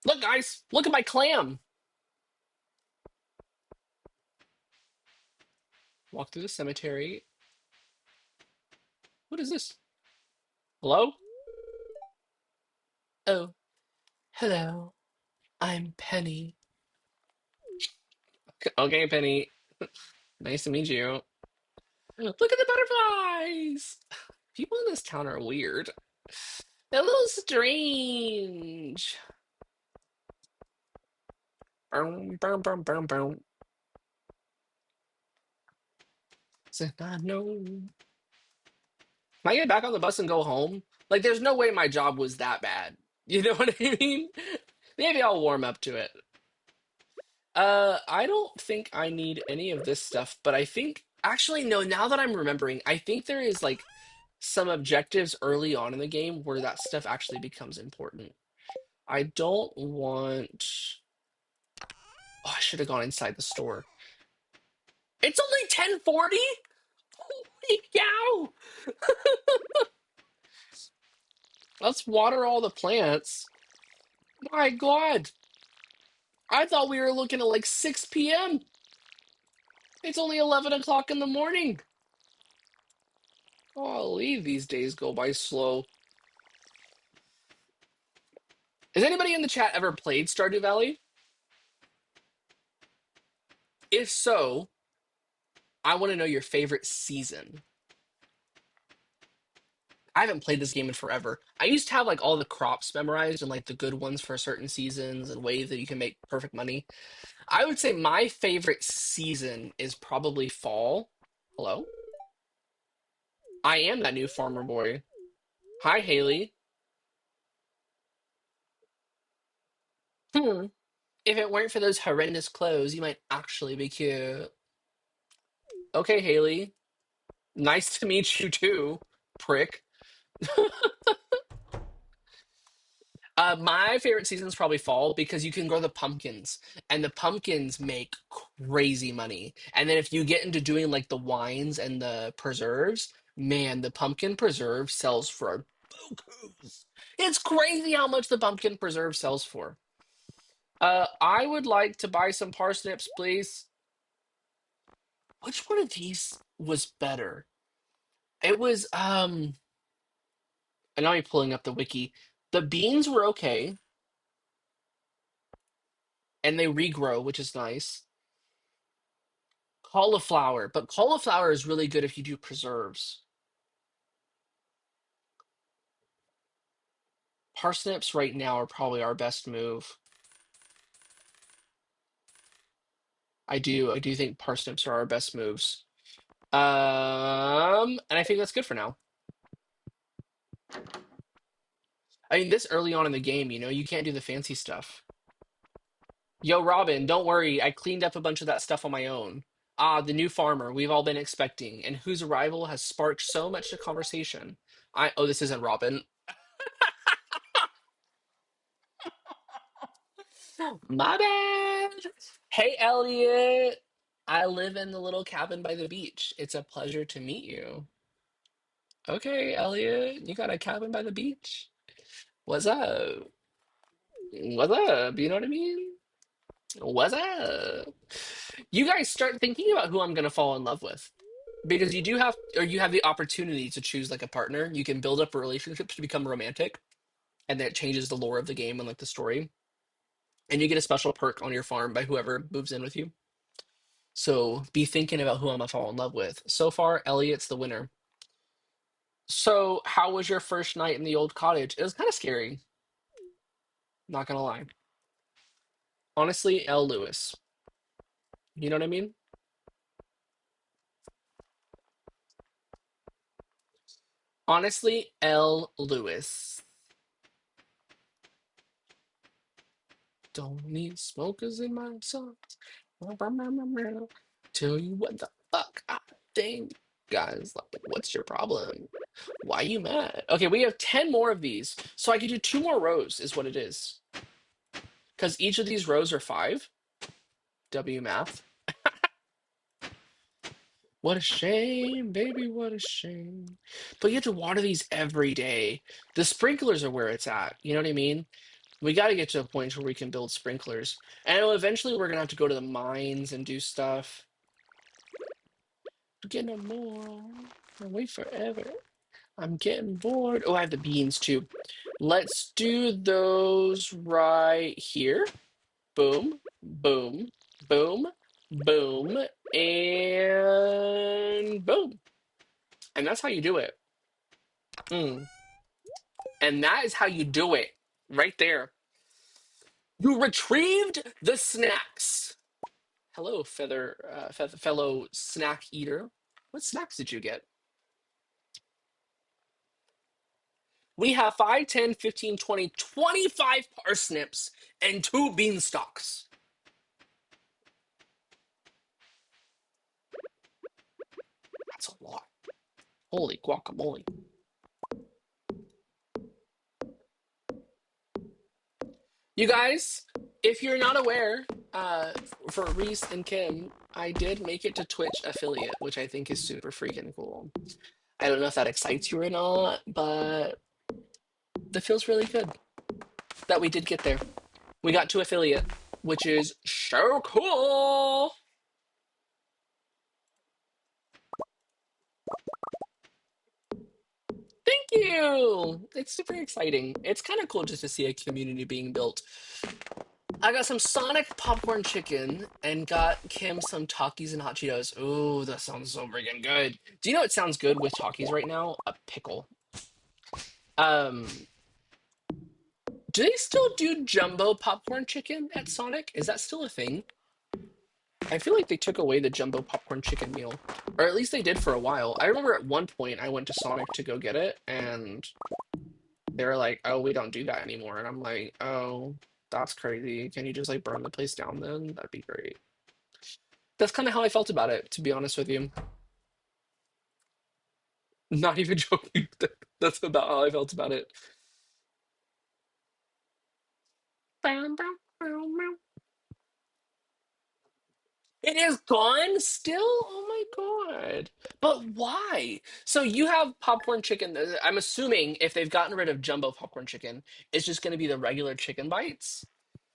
Look, guys, look at my clam. Walk through the cemetery. What is this? Hello? Oh, hello. I'm Penny. Okay, Penny. Nice to meet you. Look at the butterflies. People in this town are weird. They're a little strange. Boom, boom, boom, boom, boom. Said, I know. Can I get back on the bus and go home? Like, there's no way my job was that bad. You know what I mean? Maybe I'll warm up to it. I don't think I need any of this stuff, but I think actually no, now that I'm remembering, I think there is like some objectives early on in the game where that stuff actually becomes important. I don't want Oh, I should have gone inside the store. It's only 10:40? Holy cow! Let's water all the plants. My God. I thought we were looking at like 6 p.m. It's only 11 o'clock in the morning. Golly, these days go by slow. Has anybody in the chat ever played Stardew Valley? If so, I want to know your favorite season. I haven't played this game in forever. I used to have like all the crops memorized and like the good ones for certain seasons and ways that you can make perfect money. I would say my favorite season is probably fall. Hello? I am that new farmer boy. Hi, Haley. Hmm. If it weren't for those horrendous clothes, you might actually be cute. Okay, Haley. Nice to meet you too, prick. My favorite season is probably fall because you can grow the pumpkins, and the pumpkins make crazy money. And then if you get into doing like the wines and the preserves, man, the pumpkin preserve sells for bukus. It's crazy how much the pumpkin preserve sells for. I would like to buy some parsnips, please. Which one of these was better? It was and now I'm pulling up the wiki. The beans were okay, and they regrow, which is nice. Cauliflower, but cauliflower is really good if you do preserves. Parsnips right now are probably our best move. I do think parsnips are our best moves. And I think that's good for now. I mean, this early on in the game, you can't do the fancy stuff. Yo, Robin, don't worry. I cleaned up a bunch of that stuff on my own. Ah, the new farmer we've all been expecting, and whose arrival has sparked so much conversation. Oh, this isn't Robin. My bad. Hey, Elliot. I live in the little cabin by the beach. It's a pleasure to meet you. Okay, Elliot, you got a cabin by the beach? What's up? What's up? You know what I mean? What's up? You guys start thinking about who I'm gonna fall in love with. Because you have the opportunity to choose like a partner. You can build up a relationship to become romantic, and then it changes the lore of the game and like the story. And you get a special perk on your farm by whoever moves in with you. So be thinking about who I'm gonna fall in love with. So far, Elliot's the winner. So how was your first night in the old cottage? It was kind of scary, not gonna lie. Honestly, L. Lewis. You know what I mean? Honestly, L. Lewis. Don't need smokers in my songs. Tell you what the fuck I think. Guys, like, what's your problem? Why you mad? Okay, we have 10 more of these. So I can do 2 more rows, is what it is. Because each of these rows are 5. W math. What a shame, baby, what a shame. But you have to water these every day. The sprinklers are where it's at. You know what I mean? We got to get to a point where we can build sprinklers. And eventually we're going to have to go to the mines and do stuff. Get no more. I wait forever. I'm getting bored. Oh, I have the beans too. Let's do those right here. Boom, boom, boom, boom, and boom. And that's how you do it. Mm. And that is how you do it. Right there. You retrieved the snacks. Hello, fellow snack eater. What snacks did you get? We have 5, 10, 15, 20, 25 parsnips and 2 beanstalks. That's a lot. Holy guacamole. You guys, if you're not aware, for Reese and Kim, I did make it to Twitch affiliate, which I think is super freaking cool. I don't know if that excites you or not, but that feels really good that we did get there. We got to affiliate, which is so cool. Thank you. It's super exciting. It's kind of cool just to see a community being built. I got some Sonic popcorn chicken and got Kim some Takis and hot Cheetos. Ooh, that sounds so freaking good. Do you know what sounds good with Takis right now? A pickle. Um, do they still do jumbo popcorn chicken at Sonic? Is that still a thing? I feel like they took away the jumbo popcorn chicken meal, or at least they did for a while. I remember at one point I went to Sonic to go get it, and they were like, "Oh, we don't do that anymore." And I'm like, "Oh, that's crazy. Can you just like burn the place down then? That'd be great." That's kind of how I felt about it, to be honest with you. Not even joking. That's about how I felt about it. It is gone still? Oh my God. But why? So you have popcorn chicken. I'm assuming if they've gotten rid of jumbo popcorn chicken, it's just going to be the regular chicken bites,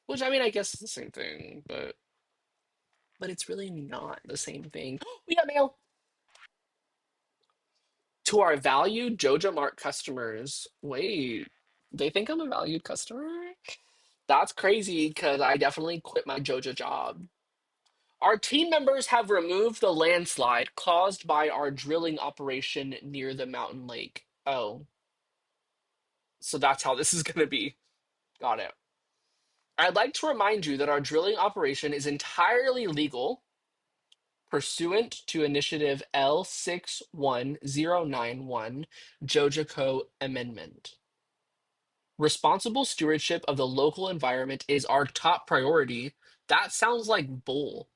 which I mean, I guess it's the same thing, but it's really not the same thing. We got mail. To our valued Joja Mart customers. Wait, they think I'm a valued customer? That's crazy because I definitely quit my Joja job. Our team members have removed the landslide caused by our drilling operation near the mountain lake. Oh, so that's how this is going to be. Got it. I'd like to remind you that our drilling operation is entirely legal pursuant to Initiative L61091 Jojaco Amendment. Responsible stewardship of the local environment is our top priority. That sounds like bull.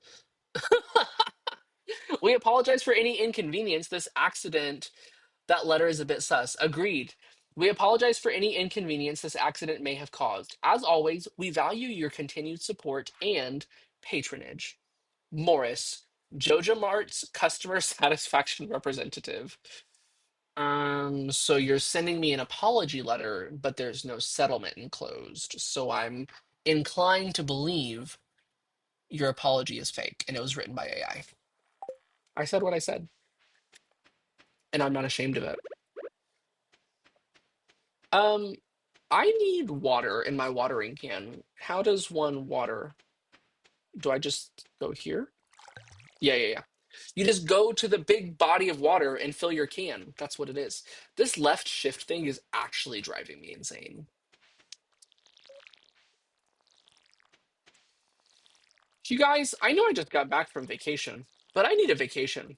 We apologize for any inconvenience this accident. That letter is a bit sus. Agreed. We apologize for any inconvenience this accident may have caused. As always, we value your continued support and patronage. Morris, Joja Mart's customer satisfaction representative. So you're sending me an apology letter, but there's no settlement enclosed. So I'm inclined to believe your apology is fake and it was written by AI. I said what I said, and I'm not ashamed of it. Um, I need water in my watering can. How does one water? Do I just go here? Yeah, yeah, yeah. You just go to the big body of water and fill your can. That's what it is. This left shift thing is actually driving me insane. You guys, I know I just got back from vacation, but I need a vacation.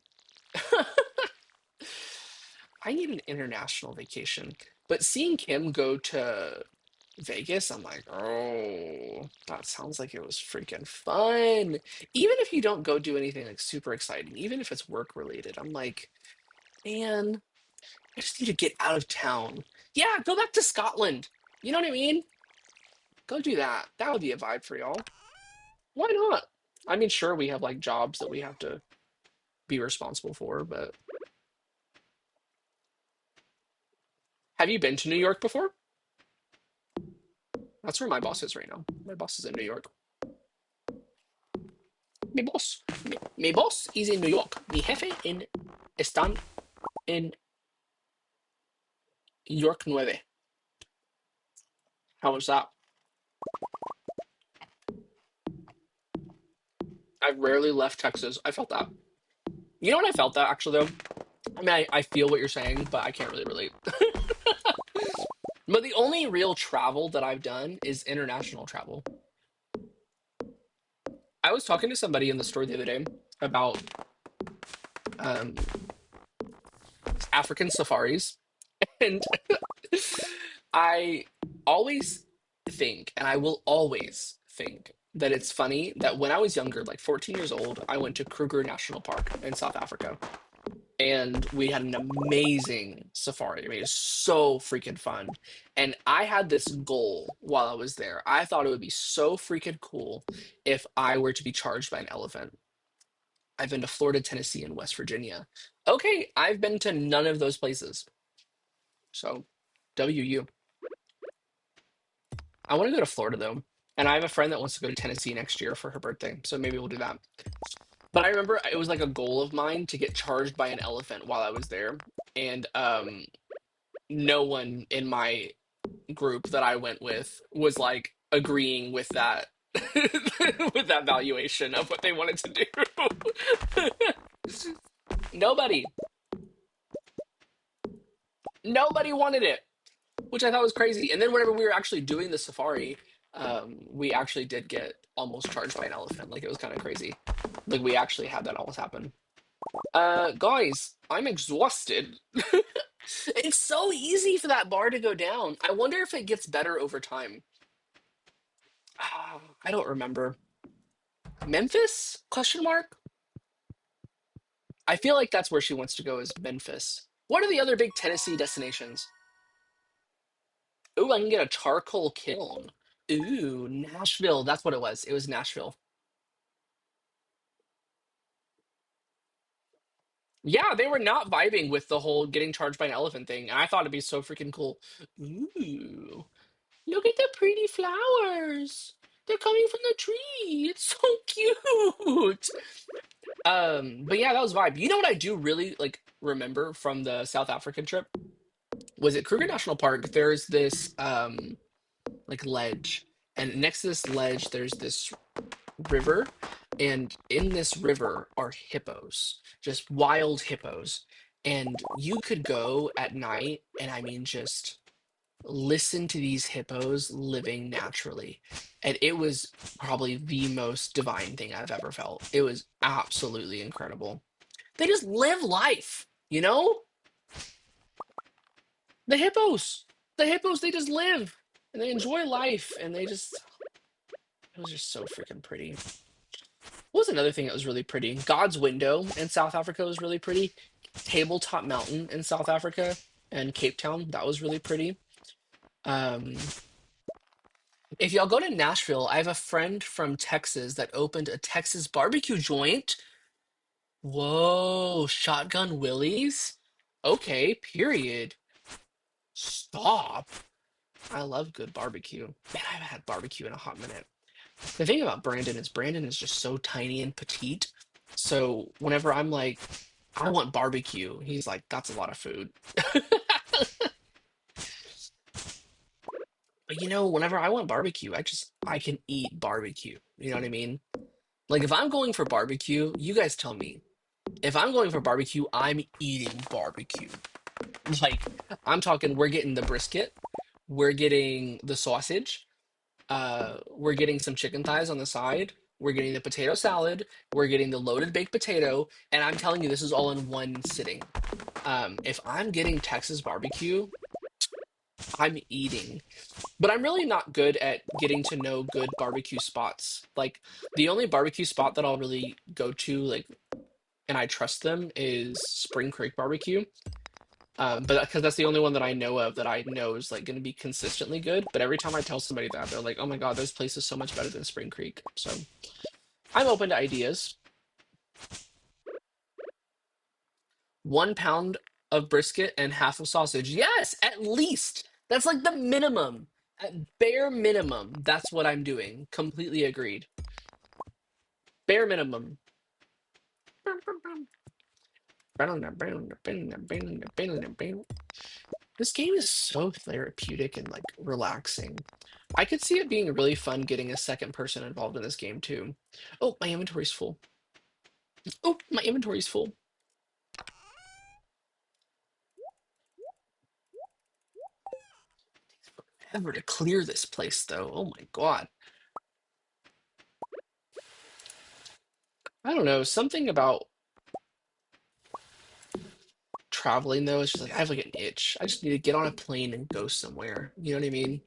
I need an international vacation. But seeing Kim go to Vegas, I'm like, oh, that sounds like it was freaking fun. Even if you don't go do anything like super exciting, even if it's work related, I'm like, man, I just need to get out of town. Yeah, go back to Scotland. You know what I mean? Go do that. That would be a vibe for y'all. Why not? I mean, sure, we have like jobs that we have to be responsible for, but have you been to New York before? That's where my boss is right now. My boss is in New York. Mi boss is in New York. Mi jefe in están en York Nueve. How was that? I've rarely left Texas. I felt that. You know what I felt that actually though? I mean, I feel what you're saying, but I can't really relate. But the only real travel that I've done is international travel. I was talking to somebody in the store the other day about um, African safaris, and I always think, and I will always think, that it's funny that when I was younger, like 14 years old, I went to Kruger National Park in South Africa. And we had an amazing safari. I mean, it's so freaking fun. And I had this goal while I was there. I thought it would be so freaking cool if I were to be charged by an elephant. I've been to Florida, Tennessee, and West Virginia. Okay, I've been to none of those places. So, WU. I want to go to Florida though. And I have a friend that wants to go to Tennessee next year for her birthday. So maybe we'll do that. But I remember it was like a goal of mine to get charged by an elephant while I was there. And no one in my group that I went with was like agreeing with that with that valuation of what they wanted to do. Nobody. Nobody wanted it, which I thought was crazy. And then whenever we were actually doing the safari, we actually did get almost charged by an elephant. Like it was kind of crazy. Like we actually had that almost happen. Guys, I'm exhausted. It's so easy for that bar to go down. I wonder if it gets better over time. I don't remember. Memphis? Question mark. I feel like that's where she wants to go is Memphis. What are the other big Tennessee destinations? Ooh, I can get a charcoal kiln. Ooh, Nashville. That's what it was. It was Nashville. Yeah, they were not vibing with the whole getting charged by an elephant thing, and I thought it'd be so freaking cool. Ooh, look at the pretty flowers. They're coming from the tree. It's so cute. But yeah, that was vibe. You know what I do really like remember from the South African trip? Was it Kruger National Park? There's this like ledge, and next to this ledge there's this river, and in this river are hippos, just wild hippos. And you could go at night and I mean just listen to these hippos living naturally. And it was probably the most divine thing I've ever felt. It was absolutely incredible. They just live life, you know? The hippos. The hippos, they just live and they enjoy life and they just it was just so freaking pretty. What was another thing that was really pretty? God's Window in South Africa was really pretty. Tabletop Mountain in South Africa and Cape Town, that was really pretty. Um, if y'all go to Nashville, I have a friend from Texas that opened a Texas barbecue joint. Whoa, Shotgun Willie's? Okay, period. Stop. I love good barbecue. Man, I haven't had barbecue in a hot minute. The thing about Brandon is just so tiny and petite. So whenever I'm like, I want barbecue, he's like, that's a lot of food. But you know, whenever I want barbecue, I can eat barbecue. You know what I mean? Like if I'm going for barbecue, you guys tell me. If I'm going for barbecue, I'm eating barbecue. Like I'm talking, we're getting the brisket, we're getting the sausage, we're getting some chicken thighs on the side. We're getting the potato salad. We're getting the loaded baked potato. And I'm telling you, this is all in one sitting. If I'm getting Texas barbecue, I'm eating. But I'm really not good at getting to know good barbecue spots. Like the only barbecue spot that I'll really go to, like, and I trust them is Spring Creek Barbecue. But because that's the only one that I know of that I know is like going to be consistently good. But every time I tell somebody that, they're like, "Oh my God, this place is so much better than Spring Creek." So I'm open to ideas. 1 pound of brisket and half of sausage. Yes, at least. That's like the minimum. At bare minimum, that's what I'm doing. Completely agreed. Bare minimum. This game is so therapeutic and like relaxing. I could see it being really fun getting a second person involved in this game too. Oh, my inventory's full. Oh, my inventory's full. Ever to clear this place though. Oh my God. I don't know. Something about traveling though, it's just like I have like an itch. I just need to get on a plane and go somewhere. You know what I mean?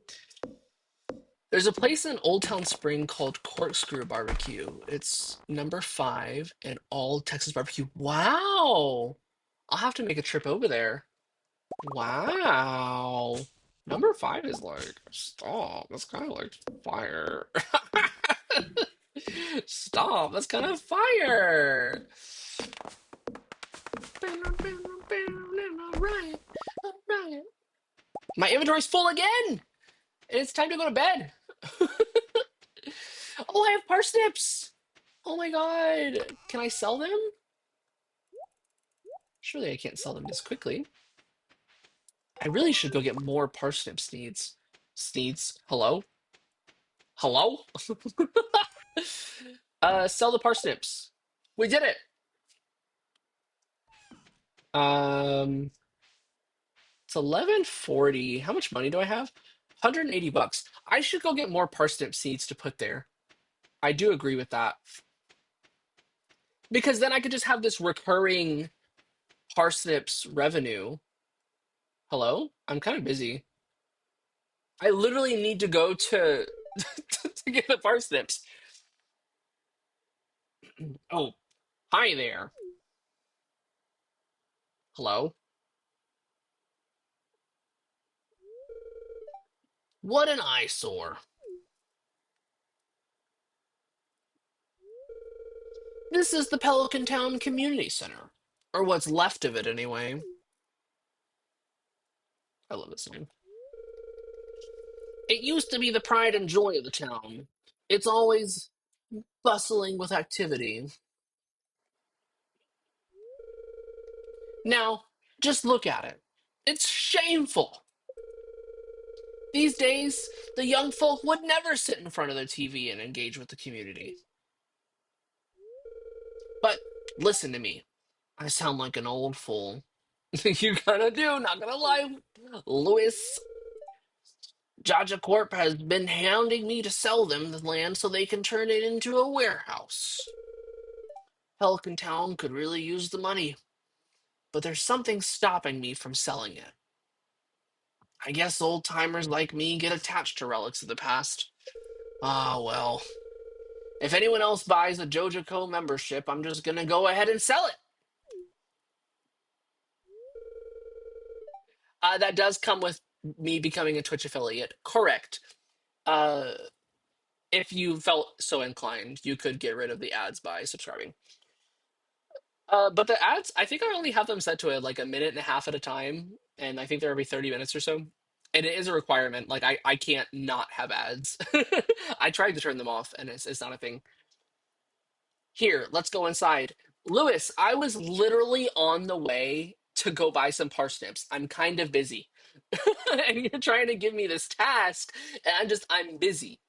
There's a place in Old Town Spring called Corkscrew Barbecue. It's number 5 and all Texas barbecue. Wow. I'll have to make a trip over there. Wow. Number 5 is like, stop. That's kind of like fire. Stop. That's kind of fire. Right. Right. My inventory's full again. It's time to go to bed. Oh, I have parsnips. Oh my God. Can I sell them? Surely I can't sell them this quickly. I really should go get more parsnip seeds. Seeds. Hello? Hello? Sell the parsnips. We did it. Um, it's 11:40. How much money do I have? 180 bucks. I should go get more parsnip seeds to put there. I do agree with that. Because then I could just have this recurring parsnips revenue. Hello? I'm kind of busy. I literally need to go to to get the parsnips. Oh, hi there. Hello? What an eyesore. This is the Pelican Town Community Center. Or what's left of it, anyway. I love this name. It used to be the pride and joy of the town. It's always bustling with activity. Now, just look at it. It's shameful. These days, the young folk would never sit in front of their TV and engage with the community. But listen to me. I sound like an old fool. You kinda do, not gonna lie. Louis Jaja Corp has been hounding me to sell them the land so they can turn it into a warehouse. Pelican Town could really use the money, but there's something stopping me from selling it. I guess old timers like me get attached to relics of the past. Ah, well. If anyone else buys a JojaCo membership, I'm just gonna go ahead and sell it. That does come with me becoming a Twitch affiliate. Correct. Uh, if you felt so inclined, you could get rid of the ads by subscribing. But the ads, I think I only have them set to like a minute and a half at a time, and I think they're every 30 minutes or so. And it is a requirement. Like I can't not have ads. I tried to turn them off, and it's not a thing. Here, let's go inside. Lewis, I was literally on the way to go buy some parsnips. I'm kind of busy. And you're trying to give me this task, and I'm busy.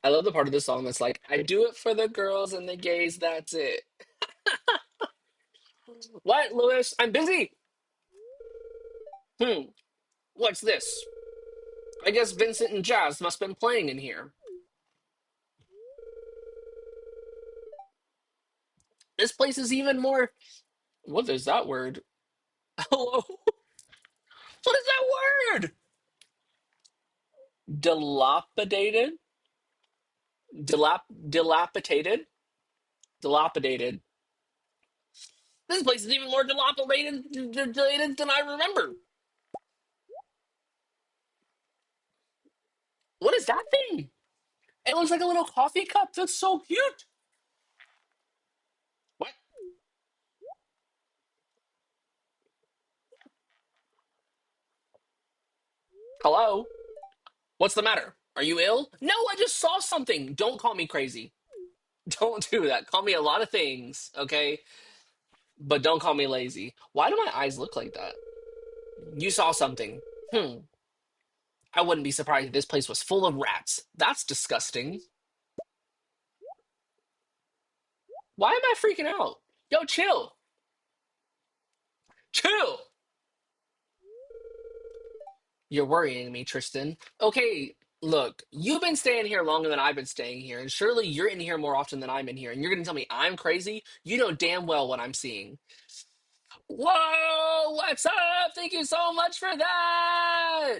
I love the part of the song that's like, I do it for the girls and the gays, that's it. What, Lewis? I'm busy. Hmm, what's this? I guess Vincent and Jazz must have been playing in here. This place is even more. What is that word? Hello? What is that word? Dilapidated? Dilapidated? Dilapidated. This place is even more dilapidated than I remember. What is that thing? It looks like a little coffee cup. That's so cute. What? Hello? What's the matter? Are you ill? No, I just saw something. Don't call me crazy. Don't do that. Call me a lot of things, okay? But don't call me lazy. Why do my eyes look like that? You saw something. I wouldn't be surprised if this place was full of rats. That's disgusting. Why am I freaking out? Yo, chill. Chill. You're worrying me, Tristan. Okay, look, you've been staying here longer than I've been staying here, and surely you're in here more often than I'm in here, and you're gonna tell me I'm crazy? You know damn well what I'm seeing. Whoa, what's up? Thank you so much for that.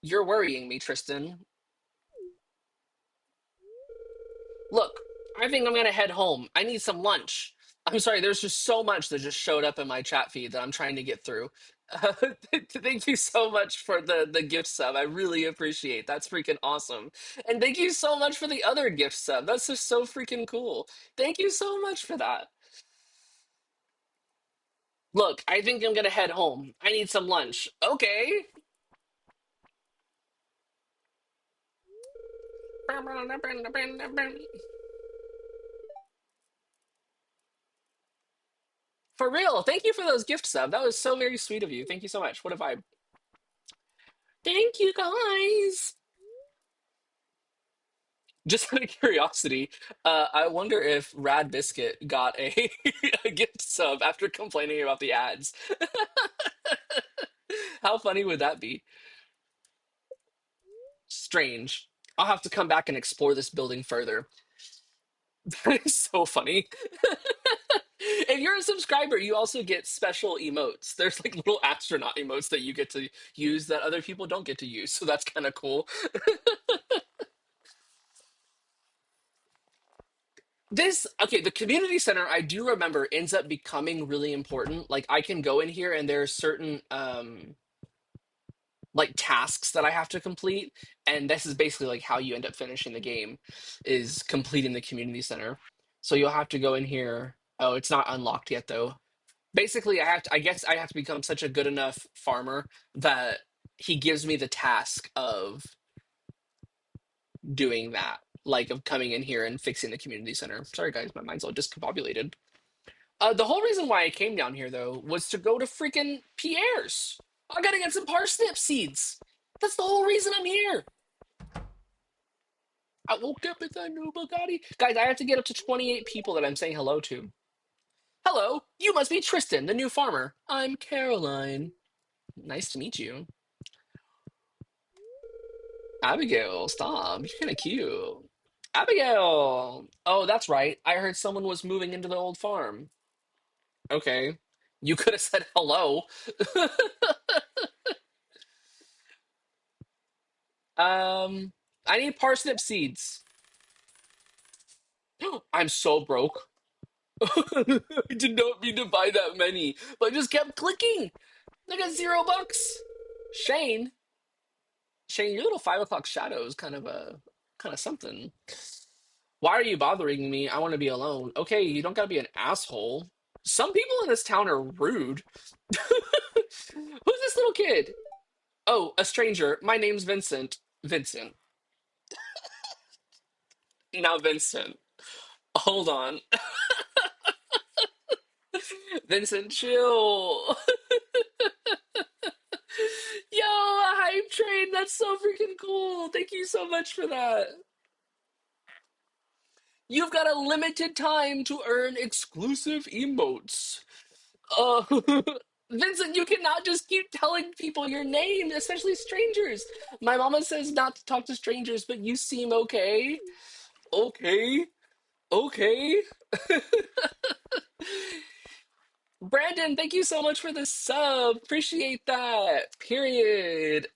You're worrying me, Tristan. Look, I think I'm gonna head home. I need some lunch. I'm sorry, there's just so much that just showed up in my chat feed that I'm trying to get through. Uh, thank you so much for the gift sub. I really appreciate. That's freaking awesome. And thank you so much for the other gift sub. That's just so freaking cool. Thank you so much for that. Look, I think I'm gonna head home. I need some lunch. Okay. For real, thank you for those gift sub. That was so very sweet of you. Thank you so much. What a vibe. Thank you guys. Just out of curiosity, I wonder if Rad Biscuit got a, a gift sub after complaining about the ads. How funny would that be? Strange. I'll have to come back and explore this building further. That is so funny. If you're a subscriber, you also get special emotes. There's like little astronaut emotes that you get to use that other people don't get to use. So that's kind of cool. This okay, the community center I do remember ends up becoming really important. Like I can go in here and there's certain like tasks that I have to complete, and this is basically like how you end up finishing the game is completing the community center. So you'll have to go in here. Oh, it's not unlocked yet though. Basically, I guess I have to become such a good enough farmer that he gives me the task of doing that, like of coming in here and fixing the community center. Sorry guys, my mind's all discombobulated. The whole reason why I came down here, though, was to go to freaking Pierre's. I gotta get some parsnip seeds. That's the whole reason I'm here. I woke up with a new Bugatti. Guys, I have to get up to 28 people that I'm saying hello to. Hello, you must be Tristan, the new farmer. I'm Caroline. Nice to meet you. Abigail, stop. You're kind of cute. Abigail. Oh, that's right. I heard someone was moving into the old farm. Okay. You could have said hello. Um, I need parsnip seeds. I'm so broke. I did not mean to buy that many, but I just kept clicking. I got $0. Shane, Shane, your little 5 o'clock shadow is kind of something. Why are you bothering me? I want to be alone. Okay, you don't gotta be an asshole. Some people in this town are rude. Who's this little kid? Oh, a stranger. My name's Vincent. Vincent. Now, Vincent. Hold on. Vincent, chill. Yo, a hype train. That's so freaking cool. Thank you so much for that. You've got a limited time to earn exclusive emotes. Uh, Vincent, you cannot just keep telling people your name, especially strangers. My mama says not to talk to strangers, but you seem okay. Okay, okay. Brandon, thank you so much for the sub. Appreciate that. Period.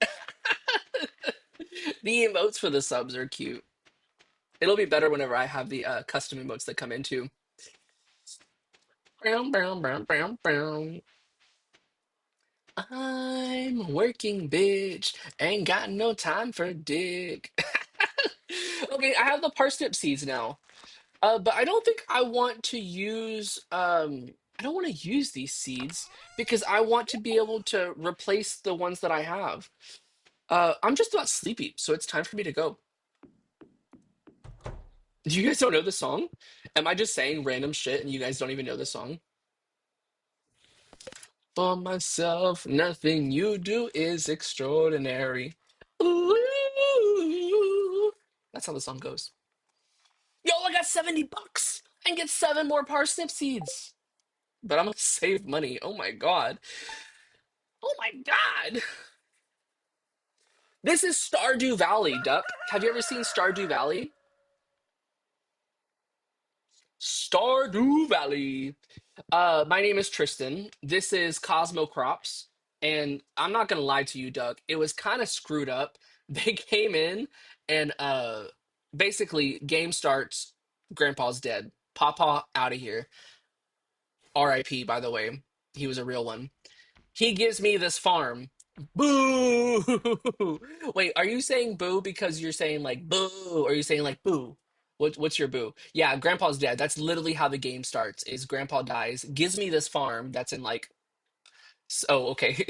The emotes for the subs are cute. It'll be better whenever I have the custom emotes that come into. Brown, brown, brown, brown, brown. I'm working, bitch. Ain't got no time for dick. Okay, I have the parsnip seeds now. But I don't think I want to use I don't want to use these seeds because I want to be able to replace the ones that I have. I'm just about sleepy, so it's time for me to go. You guys don't know the song? Am I just saying random shit and you guys don't even know the song? For myself, nothing you do is extraordinary. Ooh. That's how the song goes. Yo, I got $70. I can get 7 more parsnip seeds. But I'm gonna save money. Oh my god. Oh my god. This is Stardew Valley, Duck. Have you ever seen Stardew Valley? Stardew Valley. My name is Tristan. This is Cosmo Crops. And I'm not gonna lie to you, Duck. It was kind of screwed up. They came in and basically game starts, Grandpa's dead. Papa out of here. R.I.P. by the way. He was a real one. He gives me this farm. Boo! Wait, are you saying boo because you're saying like boo, or are you saying like boo? What's your boo? Yeah, Grandpa's dead. That's literally how the game starts. Is Grandpa dies, gives me this farm that's in like oh, okay.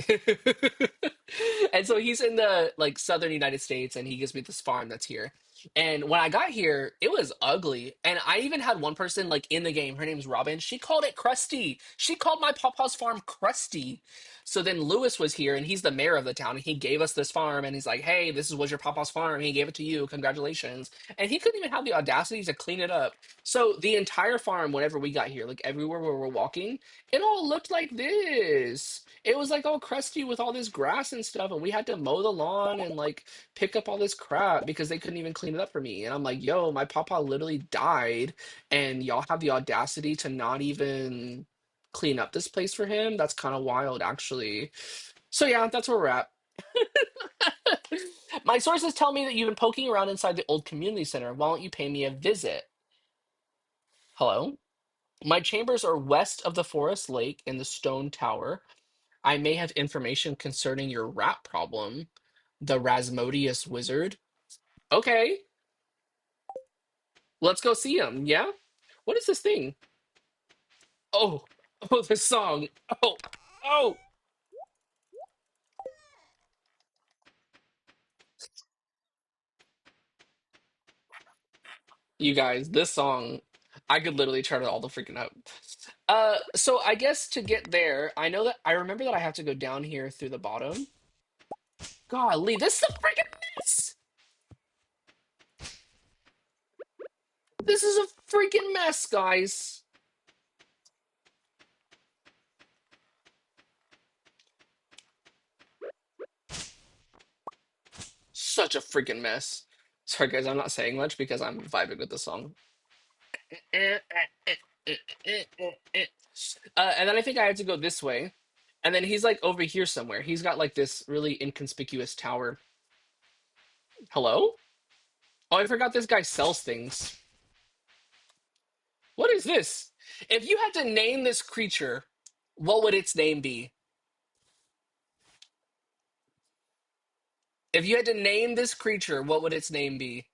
And so he's in the like southern United States and he gives me this farm that's here. And when I got here, it was ugly. And I even had one person like in the game, her name's Robin. She called it crusty. She called my papa's farm crusty. So then Lewis was here and he's the mayor of the town and he gave us this farm and he's like, "Hey, this was your papa's farm. He gave it to you. Congratulations." And he couldn't even have the audacity to clean it up. So the entire farm, whenever we got here, like everywhere where we're walking, it all looked like this. It was like all crusty with all this grass and stuff, and we had to mow the lawn and like pick up all this crap because they couldn't even clean it up for me. And I'm like, yo, my papa literally died, and y'all have the audacity to not even clean up this place for him? That's kind of wild, actually. So yeah, that's where we're at. My sources tell me that you've been poking around inside the old community center. Why don't you pay me a visit? Hello? My chambers are west of the forest lake in the stone tower. I may have information concerning your rat problem. The Rasmodius wizard. Okay, let's go see him. Yeah? What is this thing? Oh, oh, this song. Oh, oh. You guys, this song, I could literally turn it all the freaking up. So I guess to get there, I remember that I have to go down here through the bottom. Golly, this is a freaking mess. This is a freaking mess, guys. Such a freaking mess. Sorry, guys, I'm not saying much because I'm vibing with the song. And then I think I had to go this way. And then he's like over here somewhere. He's got like this really inconspicuous tower. Hello? Oh, I forgot this guy sells things. What is this? If you had to name this creature, what would its name be? If you had to name this creature, what would its name be?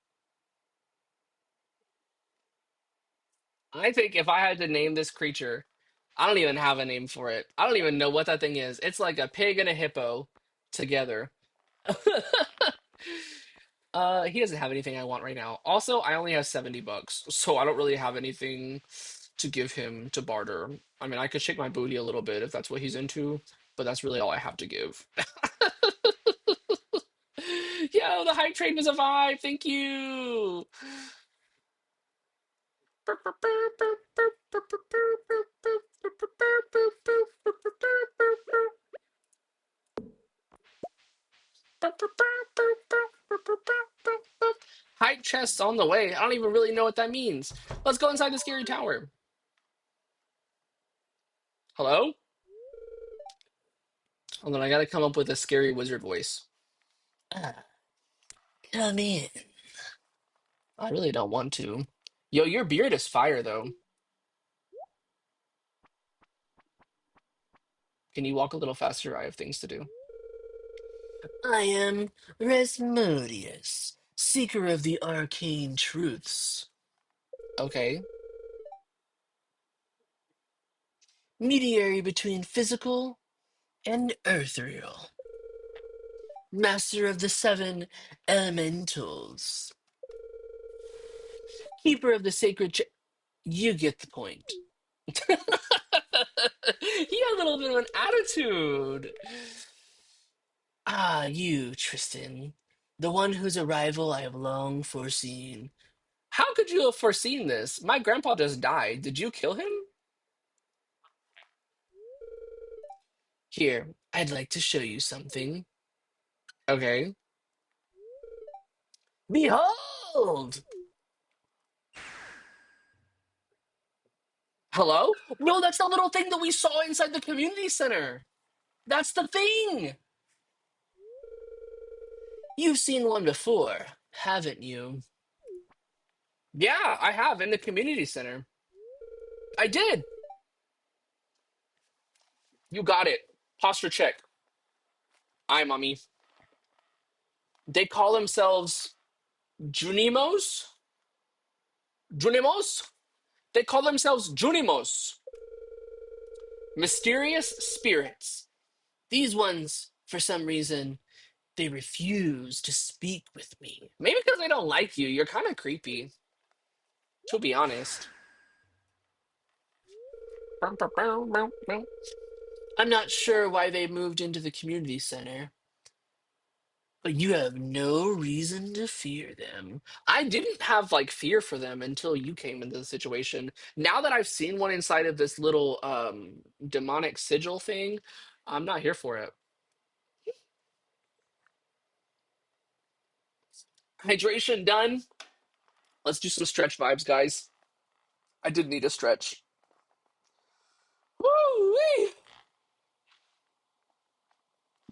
I think if I had to name this creature, I don't even have a name for it. I don't even know what that thing is. It's like a pig and a hippo together. He doesn't have anything I want right now. Also, I only have $70, so I don't really have anything to give him to barter. I mean, I could shake my booty a little bit if that's what he's into, but that's really all I have to give. Yo, the hype train was a vibe. Thank you. Hype chests on the way. I don't even really know what that means. Let's go inside the scary tower. Hello? Hold on, I gotta come up with a scary wizard voice. Ah, come in. I really don't want to. Yo, your beard is fire, though. Can you walk a little faster? I have things to do. I am Resmodius, seeker of the arcane truths. Okay. Mediary between physical and ethereal. Master of the seven elementals. Keeper of the sacred. You get the point. He had a little bit of an attitude. Ah, you, Tristan. The one whose arrival I have long foreseen. How could you have foreseen this? My grandpa just died. Did you kill him? Here, I'd like to show you something. Okay. Behold! Hello? No, that's the little thing that we saw inside the community center. That's the thing. You've seen one before, haven't you? Yeah, I have in the community center. I did. You got it. Posture check. Aye, mommy. They call themselves Junimos? Junimos? They call themselves Junimos. Mysterious spirits. These ones, for some reason, they refuse to speak with me. Maybe because they don't like you. You're kind of creepy, to be honest. I'm not sure why they moved into the community center, but you have no reason to fear them. I didn't have like fear for them until you came into the situation. Now that I've seen one inside of this little demonic sigil thing, I'm not here for it. Hydration done. Let's do some stretch vibes, guys. I did need a stretch. Woo!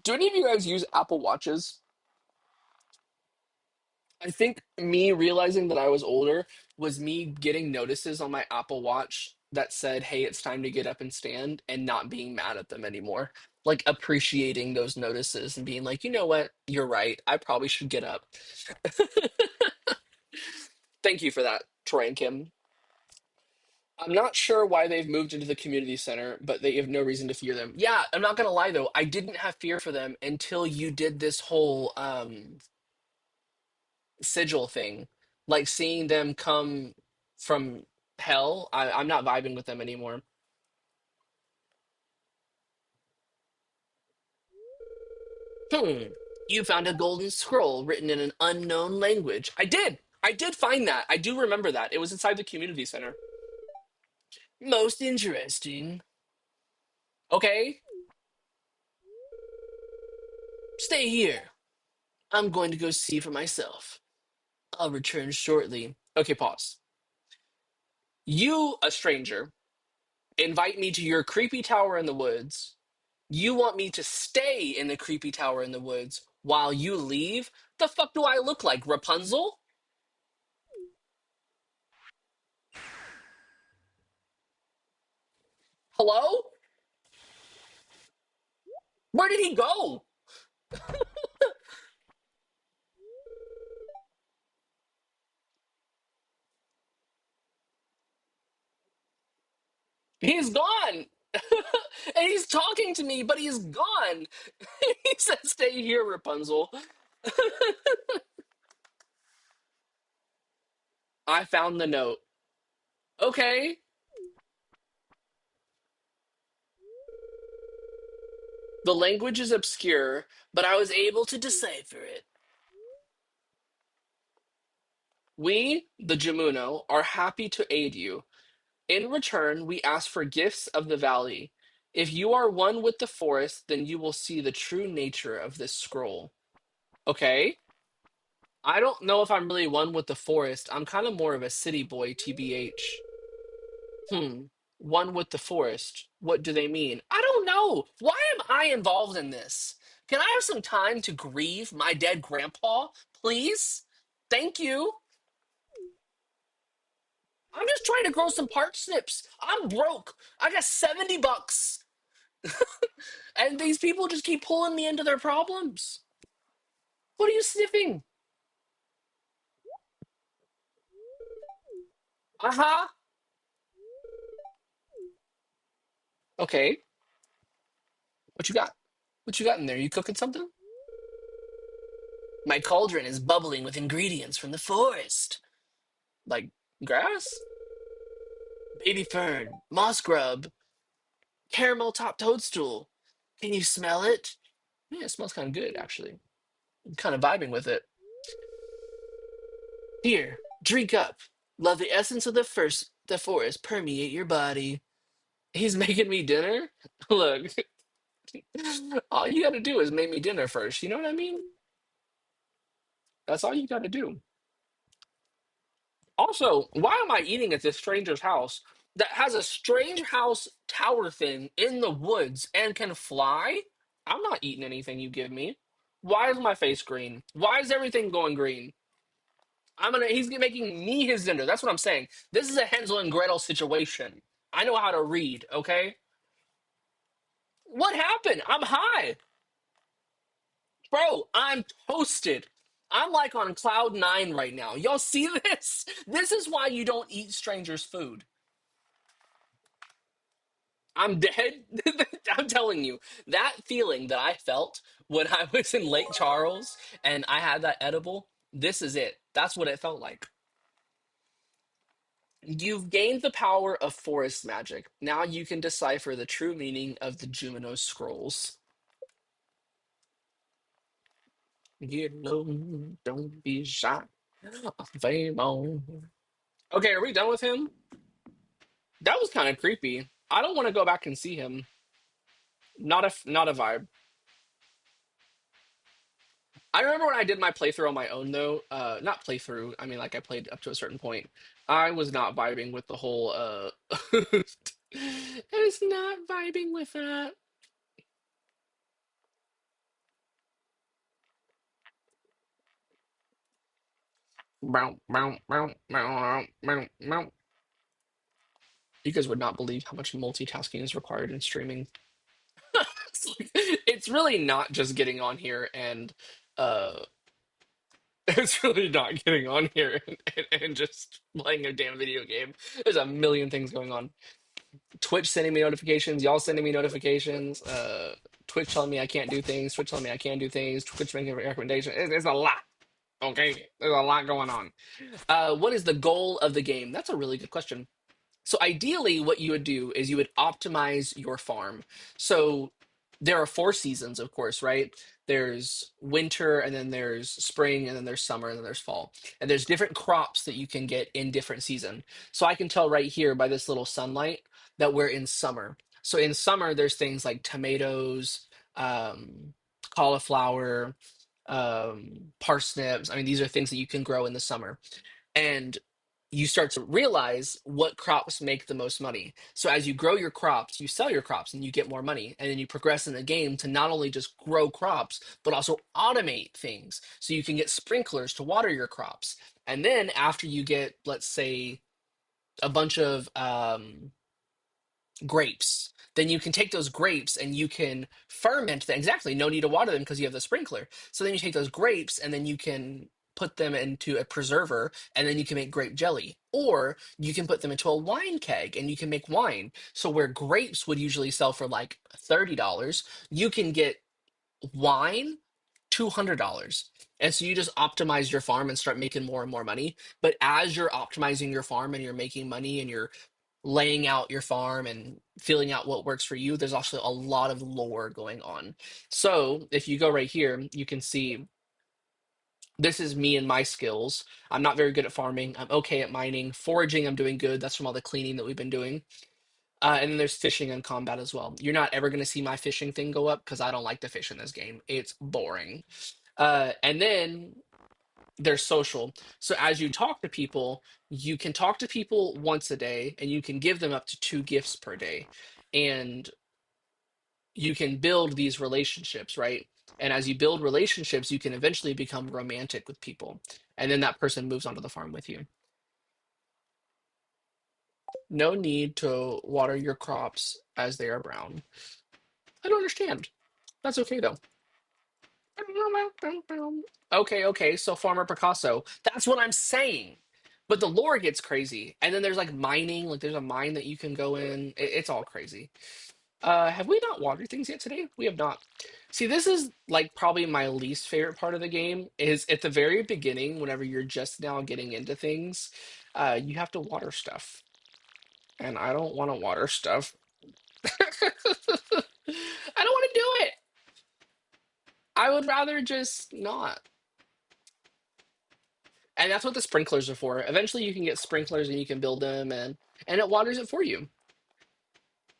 Do any of you guys use Apple Watches? I think me realizing that I was older was me getting notices on my Apple Watch that said, hey, it's time to get up and stand, and not being mad at them anymore. Like appreciating those notices and being like, you know what? You're right. I probably should get up. Thank you for that, Troy and Kim. I'm not sure why they've moved into the community center, but they have no reason to fear them. Yeah, I'm not gonna lie though, I didn't have fear for them until you did this whole sigil thing. Like seeing them come from hell, I'm not vibing with them anymore. Hmm. You found a golden scroll written in an unknown language. I did. I did find that. I do remember that. It was inside the community center. Most interesting. Okay, stay here. I'm going to go see for myself. I'll return shortly. Okay, pause. You, a stranger, invite me to your creepy tower in the woods. You want me to stay in the creepy tower in the woods while you leave? The fuck do I look like, Rapunzel? Hello? Where did he go? He's gone. And he's talking to me, but he's gone. He said, stay here, Rapunzel. I found the note. Okay. The language is obscure, but I was able to decipher it. We, the Jamuno, are happy to aid you. In return, we ask for gifts of the valley. If you are one with the forest, then you will see the true nature of this scroll. Okay. I don't know if I'm really one with the forest. I'm kind of more of a city boy, TBH. Hmm. One with the forest. What do they mean? I don't know. Why am I involved in this? Can I have some time to grieve my dead grandpa, please? Thank you. I'm just trying to grow some parsnips. I'm broke. I got $70. And these people just keep pulling me into their problems. What are you sniffing? Uh-huh. Okay. What you got? What you got in there? You cooking something? My cauldron is bubbling with ingredients from the forest. Like grass? Baby fern, moss grub, caramel top toadstool. Can you smell it? Yeah, it smells kind of good, actually. I'm kind of vibing with it. Here, drink up. Let the essence of the forest permeate your body. He's making me dinner? Look, all you gotta do is make me dinner first. You know what I mean? That's all you gotta do. Also, why am I eating at this stranger's house that has a strange house tower thing in the woods and can fly? I'm not eating anything you give me. Why is my face green? Why is everything going green? He's making me his dinner. That's what I'm saying. This is a Hansel and Gretel situation. I know how to read, okay? What happened? I'm high. Bro, I'm toasted. I'm like on cloud nine right now. Y'all see this? This is why you don't eat strangers' food. I'm dead. I'm telling you, that feeling that I felt when I was in Lake Charles and I had that edible, this is it. That's what it felt like. You've gained the power of forest magic. Now you can decipher the true meaning of the Jumino scrolls. Get low, don't be shy. Fame on. Okay, are we done with him? That was kind of creepy. I don't want to go back and see him. Not a vibe. I remember when I did my playthrough on my own though. Not playthrough. I mean, like I played up to a certain point. I was not vibing with the whole. I was not vibing with that. Bow, bow, bow, bow, bow, bow. You guys would not believe how much multitasking is required in streaming. It's really not just getting on here and uh it's really not getting on here and just playing a damn video game. There's a million things going on. Twitch sending me notifications, y'all sending me notifications, Twitch telling me I can't do things, Twitch telling me I can do things, Twitch making recommendations. It's a lot. Okay, there's a lot going on. What is the goal of the game? That's a really good question. So ideally, what you would do is you would optimize your farm. So there are four seasons, of course, right? There's winter, and then there's spring, and then there's summer, and then there's fall. And there's different crops that you can get in different season. So I can tell right here by this little sunlight that we're in summer. So in summer, there's things like tomatoes, cauliflower, parsnips. I mean, these are things that you can grow in the summer, and you start to realize what crops make the most money. So as you grow your crops, you sell your crops and you get more money. And then you progress in the game to not only just grow crops, but also automate things. So you can get sprinklers to water your crops. And then after you get, let's say, a bunch of grapes, then you can take those grapes and you can ferment them. Exactly, no need to water them because you have the sprinkler. So then you take those grapes and then you can put them into a preserver and then you can make grape jelly. Or you can put them into a wine keg and you can make wine. So where grapes would usually sell for like $30, you can get wine $200. And so you just optimize your farm and start making more and more money. But as you're optimizing your farm and you're making money and you're laying out your farm and feeling out what works for you, there's also a lot of lore going on. So if you go right here, you can see this is me and my skills. I'm not very good at farming. I'm okay at mining. Foraging, I'm doing good. That's from all the cleaning that we've been doing. And then there's fishing and combat as well. You're not ever going to see my fishing thing go up because I don't like to fish in this game. It's boring. And then there's social. So as you talk to people, you can talk to people once a day and you can give them up to two gifts per day. And you can build these relationships, right? And as you build relationships, you can eventually become romantic with people. And then that person moves onto the farm with you. No need to water your crops as they are brown. I don't understand. That's okay though. Okay, okay. So Farmer Picasso. That's what I'm saying. But the lore gets crazy. And then there's like mining, like there's a mine that you can go in. It's all crazy. Have we not watered things yet today? We have not. See, this is like probably my least favorite part of the game is at the very beginning, whenever you're just now getting into things, you have to water stuff. And I don't want to water stuff. I don't want to do it. I would rather just not. And that's what the sprinklers are for. Eventually you can get sprinklers and you can build them and it waters it for you.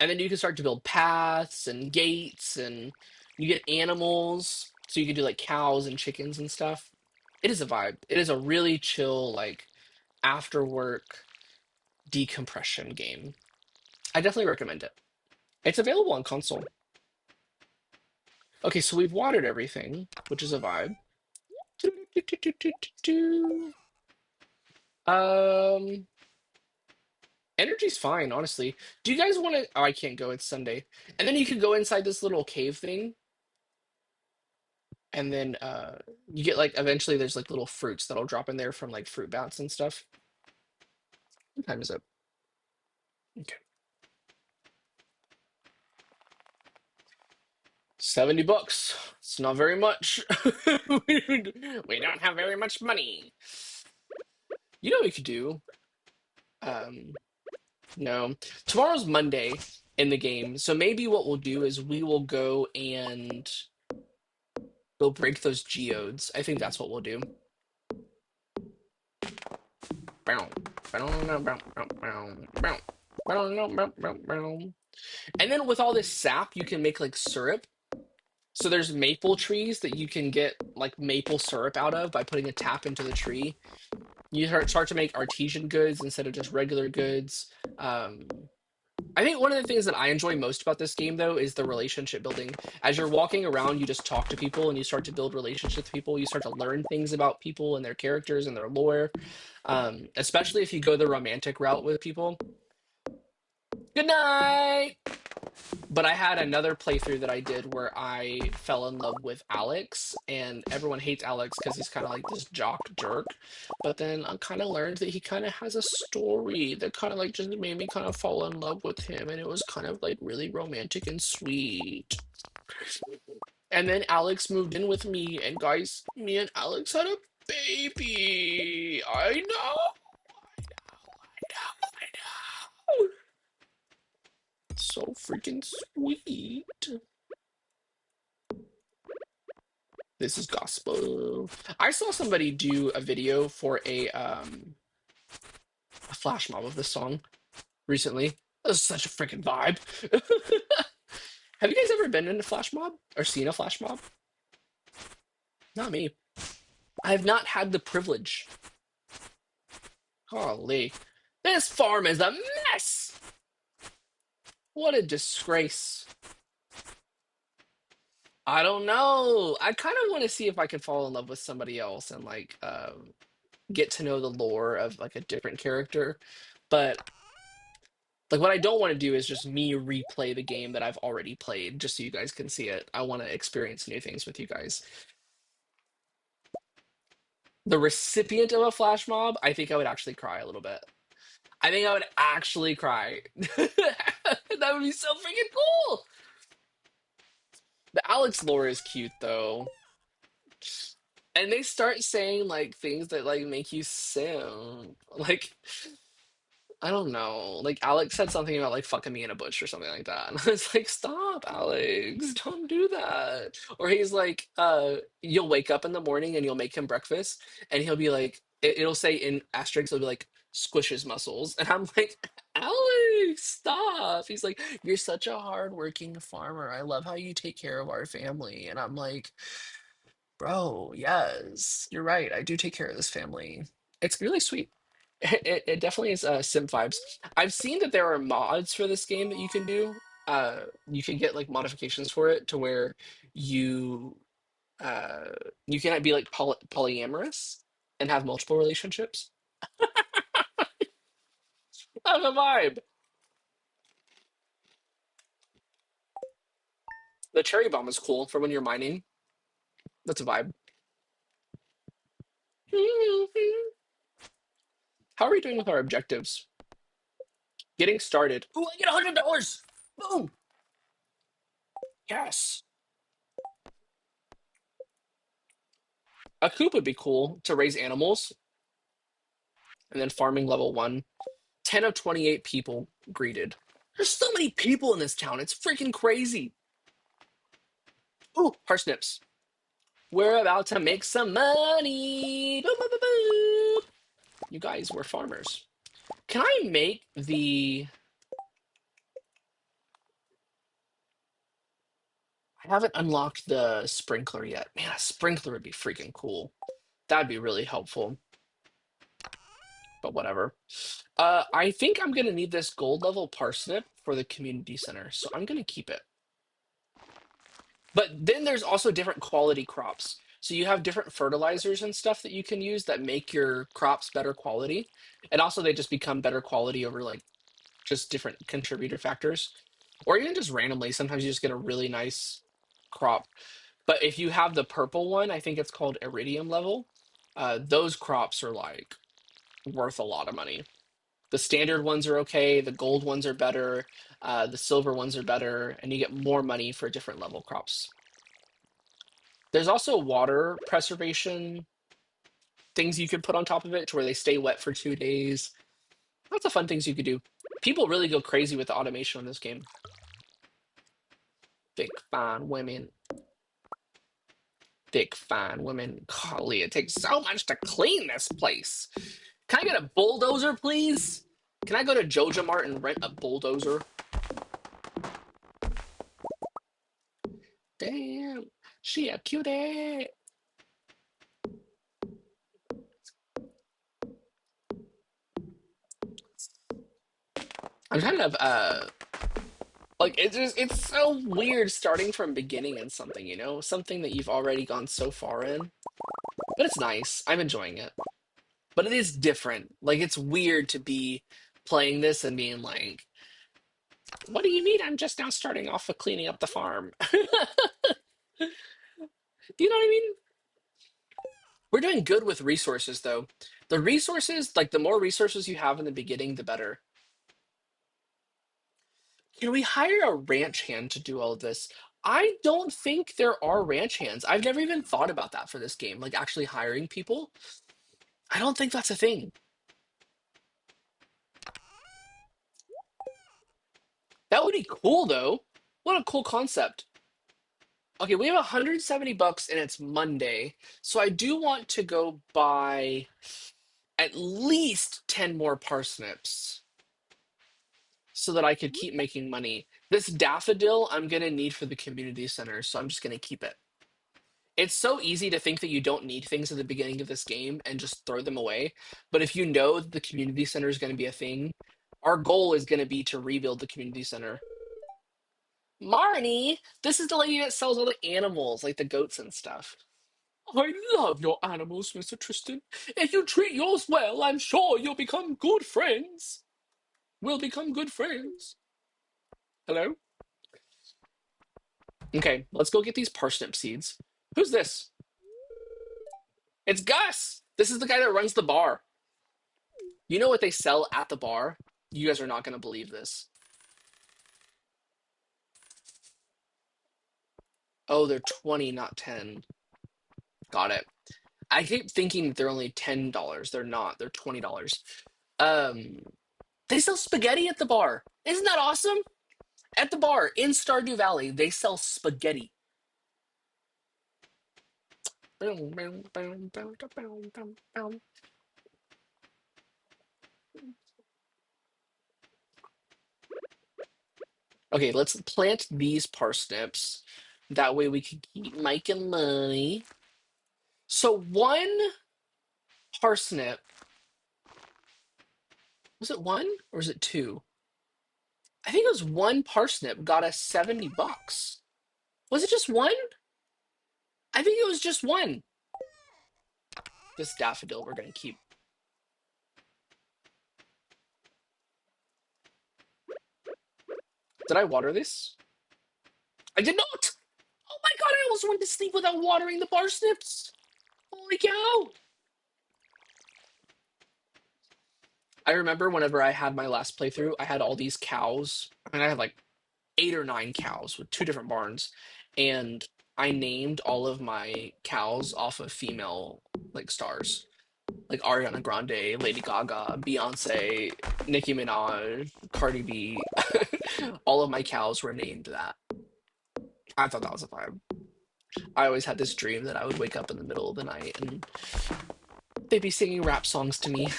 And then you can start to build paths and gates and you get animals. So you can do like cows and chickens and stuff. It is a vibe. It is a really chill, like after work decompression game. I definitely recommend it. It's available on console. Okay, so we've watered everything, which is a vibe. Um, Energy's fine, honestly. Do you guys want to? Oh, I can't go. It's Sunday. And then you could go inside this little cave thing, and then you get like eventually there's like little fruits that'll drop in there from like fruit bats and stuff. What time is it? Okay. $70. It's not very much. We don't have very much money. You know what we could do? Um, no. Tomorrow's Monday in the game, so maybe what we'll do is we will go and we'll break those geodes. I think that's what we'll do. And then with all this sap, you can make like syrup. So there's maple trees that you can get like maple syrup out of by putting a tap into the tree. You start to make artesian goods instead of just regular goods. I think one of the things that I enjoy most about this game, though, is the relationship building. As you're walking around, you just talk to people and you start to build relationships with people. You start to learn things about people and their characters and their lore, especially if you go the romantic route with people. Good night! But I had another playthrough that I did where I fell in love with Alex, and everyone hates Alex because he's kind of like this jock jerk. But then I kind of learned that he kind of has a story that kind of like just made me kind of fall in love with him, and it was kind of like really romantic and sweet. And then Alex moved in with me, and guys, me and Alex had a baby. I know, I know. So freaking sweet. This is gospel. I saw somebody do a video for a flash mob of this song recently. That was such a freaking vibe. Have you guys ever been in a flash mob or seen a flash mob? Not me. I have not had the privilege. Holy. This farm is a mess. What a disgrace. I don't know. I kind of want to see if I can fall in love with somebody else and like get to know the lore of like a different character. But like what I don't want to do is just me replay the game that I've already played just so you guys can see it. I want to experience new things with you guys. The recipient of a flash mob, I think I would actually cry a little bit. I think I would actually cry. That would be so freaking cool. The Alex lore is cute though. And they start saying like things that like make you simp. Like I don't know. Like Alex said something about like fucking me in a bush or something like that. And I was like, stop, Alex, don't do that. Or he's like, you'll wake up in the morning and you'll make him breakfast, and he'll be like, it'll say in asterisks, it'll be like, squish his muscles. And I'm like, Alex, stop. He's like, you're such a hardworking farmer. I love how you take care of our family. And I'm like, Bro, yes, you're right. I do take care of this family. It's really sweet. It definitely is sim vibes. I've seen that there are mods for this game that you can do. You can get like modifications for it to where you uh you can be like polyamorous and have multiple relationships. That's a vibe. The cherry bomb is cool for when you're mining. That's a vibe. How are we doing with our objectives? Getting started. Ooh, I get $100. Boom. Yes. A coop would be cool to raise animals and then farming level one. 10 of 28 people greeted. There's so many people in this town. It's freaking crazy. Ooh, parsnips. We're about to make some money. Boop, boop, boop, boop. You guys were farmers. Can I make the... I haven't unlocked the sprinkler yet. Man, a sprinkler would be freaking cool. That'd be really helpful, but whatever. I think I'm gonna need this gold level parsnip for the community center, so I'm gonna keep it. But then there's also different quality crops. So you have different fertilizers and stuff that you can use that make your crops better quality. And also they just become better quality over like just different contributor factors. Or even just randomly, sometimes you just get a really nice crop. But if you have the purple one, I think it's called iridium level, those crops are like worth a lot of money. The standard ones are okay, the gold ones are better, the silver ones are better, and you get more money for different level crops. There's also water preservation things you could put on top of it to where they stay wet for 2 days. Lots of fun things you could do. People really go crazy with the automation on this game. Thick, fine women. Thick, fine women. Golly, it takes so much to clean this place. Can I get a bulldozer, please? Can I go to Joja Mart and rent a bulldozer? Damn, she a cutie. I'm kind of like it's so weird starting from beginning in something, something that you've already gone so far in. But it's nice. I'm enjoying it. But it is different. Like it's weird to be playing this and being like, "What do you mean? I'm just now starting off with cleaning up the farm." You know what I mean? We're doing good with resources though. The resources, like the more resources you have in the beginning, the better. Can we hire a ranch hand to do all of this? I don't think there are ranch hands. I've never even thought about that for this game, like actually hiring people. I don't think that's a thing. That would be cool though. What a cool concept. Okay, we have 170 bucks and it's Monday. So I do want to go buy at least 10 more parsnips so that I could keep making money. This daffodil I'm going to need for the community center, so I'm just going to keep it. It's so easy to think that you don't need things at the beginning of this game and just throw them away. But if you know that the community center is going to be a thing, our goal is going to be to rebuild the community center. Marnie, this is the lady that sells all the animals, like the goats and stuff. I love your animals, Mr. Tristan. If you treat yours well, I'm sure you'll become good friends. We'll become good friends. Hello? Okay, let's go get these parsnip seeds. Who's this? It's Gus! This is the guy that runs the bar. You know what they sell at the bar? You guys are not going to believe this. Oh, they're 20, not 10. Got it. I keep thinking that they're only $10. They're not. They're $20. Um, they sell spaghetti at the bar. Isn't that awesome? At the bar in Stardew Valley, they sell spaghetti. Okay, let's plant these parsnips. That way we can keep making money. So one parsnip, was it one or was it two? I think it was one parsnip got us 70 bucks. Was it just one? I think it was just one. This daffodil we're gonna keep. Did I water this? I did not! Oh my god, I almost went to sleep without watering the parsnips! Holy cow! I remember whenever I had my last playthrough, I had all these cows. I mean, I had like 8 or 9 cows with 2 different barns, and I named all of my cows off of female like stars, like Ariana Grande, Lady Gaga, Beyonce, Nicki Minaj, Cardi B. All of my cows were named that. I thought that was a vibe. I always had this dream that I would wake up in the middle of the night and they'd be singing rap songs to me,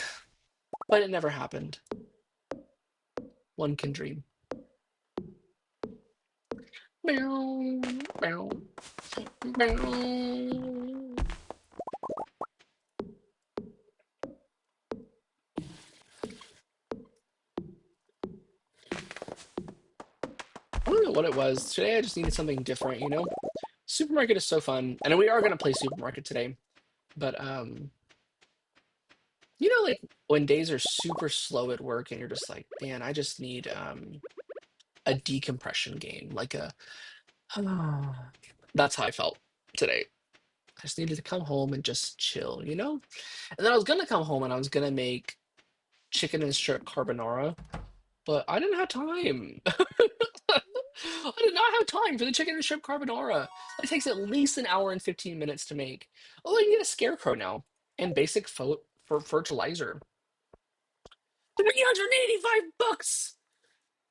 but it never happened. One can dream. Meow, meow, meow. I don't know what it was. Today I just needed something different, you know? Supermarket is so fun. And we are gonna play supermarket today. But like when days are super slow at work and you're just like, man, I just need a decompression game. Like a that's how I felt today. I just needed to come home and just chill, you know? And then I was gonna come home and I was gonna make chicken and strip carbonara, but I didn't have time. I did not have time for the chicken and shrimp carbonara. It takes at least an hour and 15 minutes to make. Oh, I can get a scarecrow now and basic for fertilizer. 385 bucks.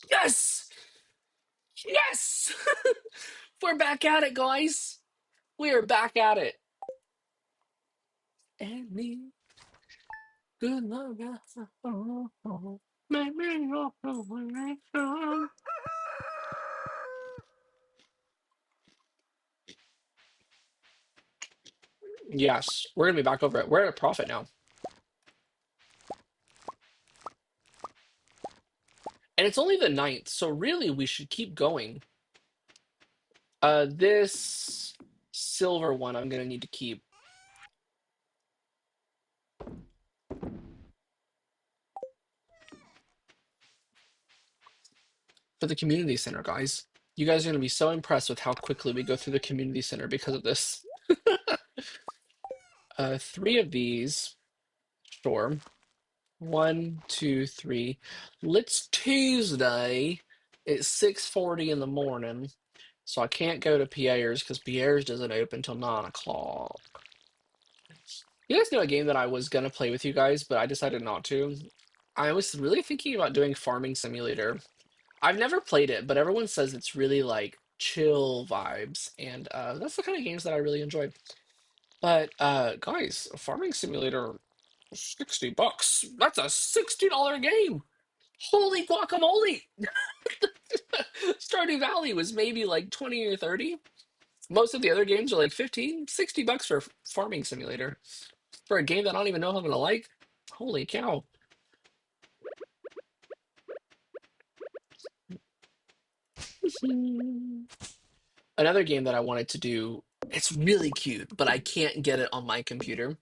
Yes. Yes. We're back at it, guys. We are back at it. And me. Good luck. Yes, we're gonna be back over it. We're at a profit now. And it's only the ninth, so really we should keep going. This silver one I'm gonna need to keep for the community center, guys. You guys are gonna be so impressed with how quickly we go through the community center because of this. Three of these, sure. One, two, three. It's Tuesday. It's 6:40 in the morning, so I can't go to Pierre's because Pierre's doesn't open till 9 o'clock. You guys know a game that I was gonna play with you guys, but I decided not to. I was really thinking about doing Farming Simulator. I've never played it, but everyone says it's really like chill vibes, and that's the kind of games that I really enjoy. But guys, Farming Simulator, 60 bucks. That's a $60 game. Holy guacamole! Stardew Valley was maybe like 20 or 30. Most of the other games are like 15, 60 bucks for Farming Simulator. For a game that I don't even know if I'm gonna like. Holy cow. Another game that I wanted to do, it's really cute, but I can't get it on my computer.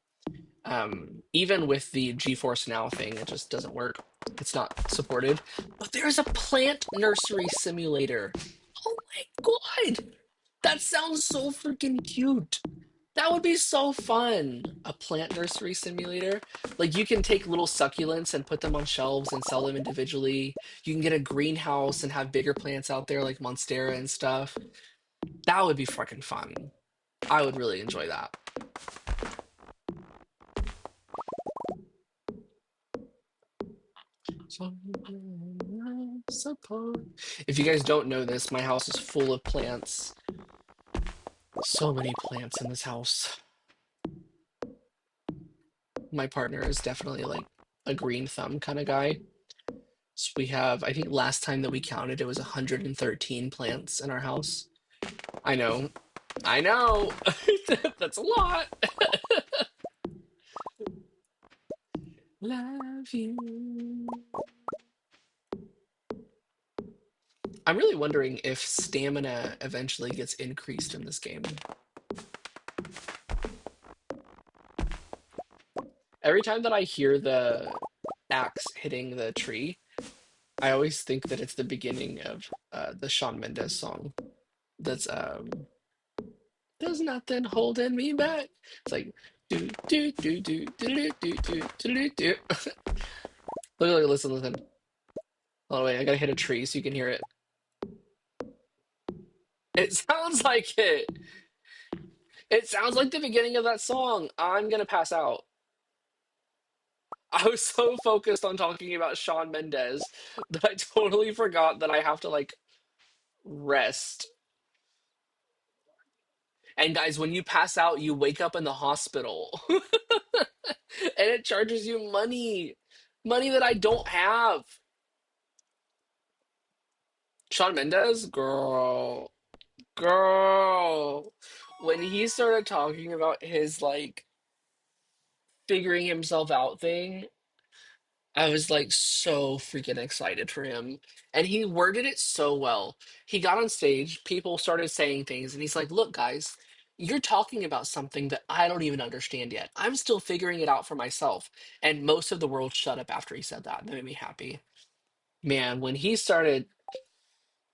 Even with the GeForce Now thing, it just doesn't work. It's not supported. But there's a plant nursery simulator. Oh my god! That sounds so freaking cute. That would be so fun. A plant nursery simulator. Like you can take little succulents and put them on shelves and sell them individually. You can get a greenhouse and have bigger plants out there like Monstera and stuff. That would be fucking fun. I would really enjoy that. If you guys don't know this, my house is full of plants. So many plants in this house. My partner is definitely like a green thumb kind of guy. So we have, I think last time that we counted, it was 113 plants in our house. I know. I know. That's a lot. Love you. I'm really wondering if stamina eventually gets increased in this game. Every time that I hear the axe hitting the tree, I always think that it's the beginning of the Shawn Mendes song. That's there's nothing holding me back. It's like do do do do do do do do do do. Look, listen, listen. Oh wait, I gotta hit a tree so you can hear it. It sounds like it. It sounds like the beginning of that song. I'm gonna pass out. I was so focused on talking about Shawn Mendes that I totally forgot that I have to like rest. And guys, when you pass out, you wake up in the hospital. And it charges you money. Money that I don't have. Shawn Mendes, girl, girl. When he started talking about his like figuring himself out thing, I was like so freaking excited for him. And he worded it so well. He got on stage, people started saying things, and he's like, look, guys, you're talking about something that I don't even understand yet. I'm still figuring it out for myself. And most of the world shut up after he said that. That made me happy. Man, when he started,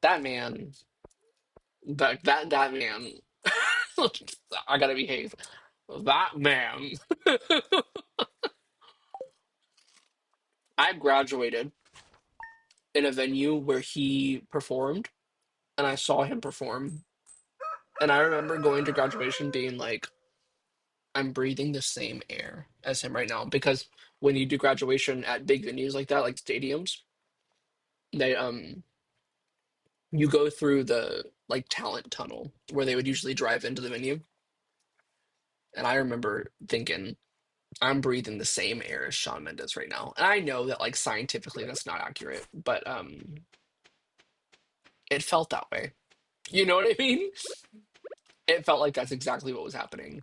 that man, that man, I gotta behave. That man. I graduated in a venue where he performed, and I saw him perform. And I remember going to graduation being like, I'm breathing the same air as him right now. Because when you do graduation at big venues like that, like stadiums, they you go through the like talent tunnel where they would usually drive into the venue. And I remember thinking, I'm breathing the same air as Shawn Mendes right now. And I know that like scientifically that's not accurate, but it felt that way. You know what I mean? It felt like that's exactly what was happening.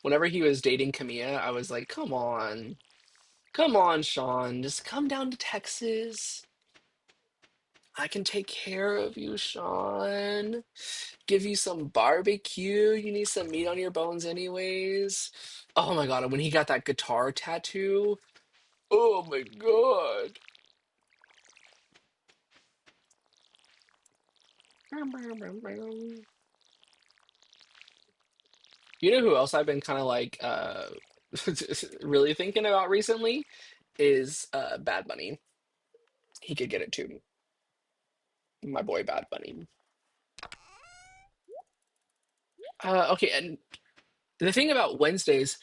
Whenever he was dating Camilla, I was like, come on. Come on, Sean. Just come down to Texas. I can take care of you, Sean. Give you some barbecue. You need some meat on your bones, anyways. Oh my God. And when he got that guitar tattoo, oh my God. You know who else I've been kind of like really thinking about recently is Bad Bunny. He could get it too. My boy Bad Bunny. Okay, and the thing about Wednesdays,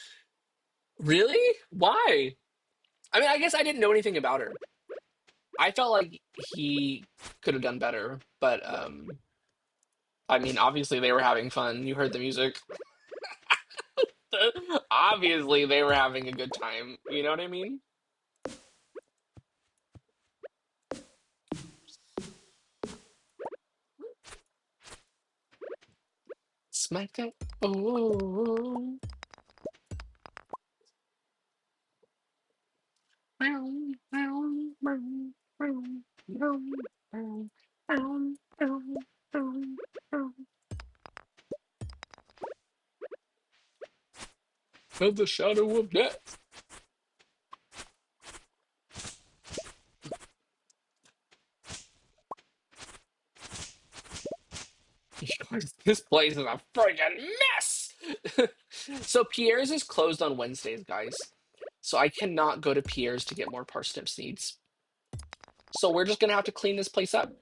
really? Why? I mean, I guess I didn't know anything about her. I felt like he could have done better, but I mean, obviously they were having fun. You heard the music. Obviously they were having a good time. You know what I mean? Smack that. Oh. Of the shadow of death. This place is a friggin' mess. So Pierre's is closed on Wednesdays, guys. So I cannot go to Pierre's to get more parsnip seeds. So we're just gonna have to clean this place up.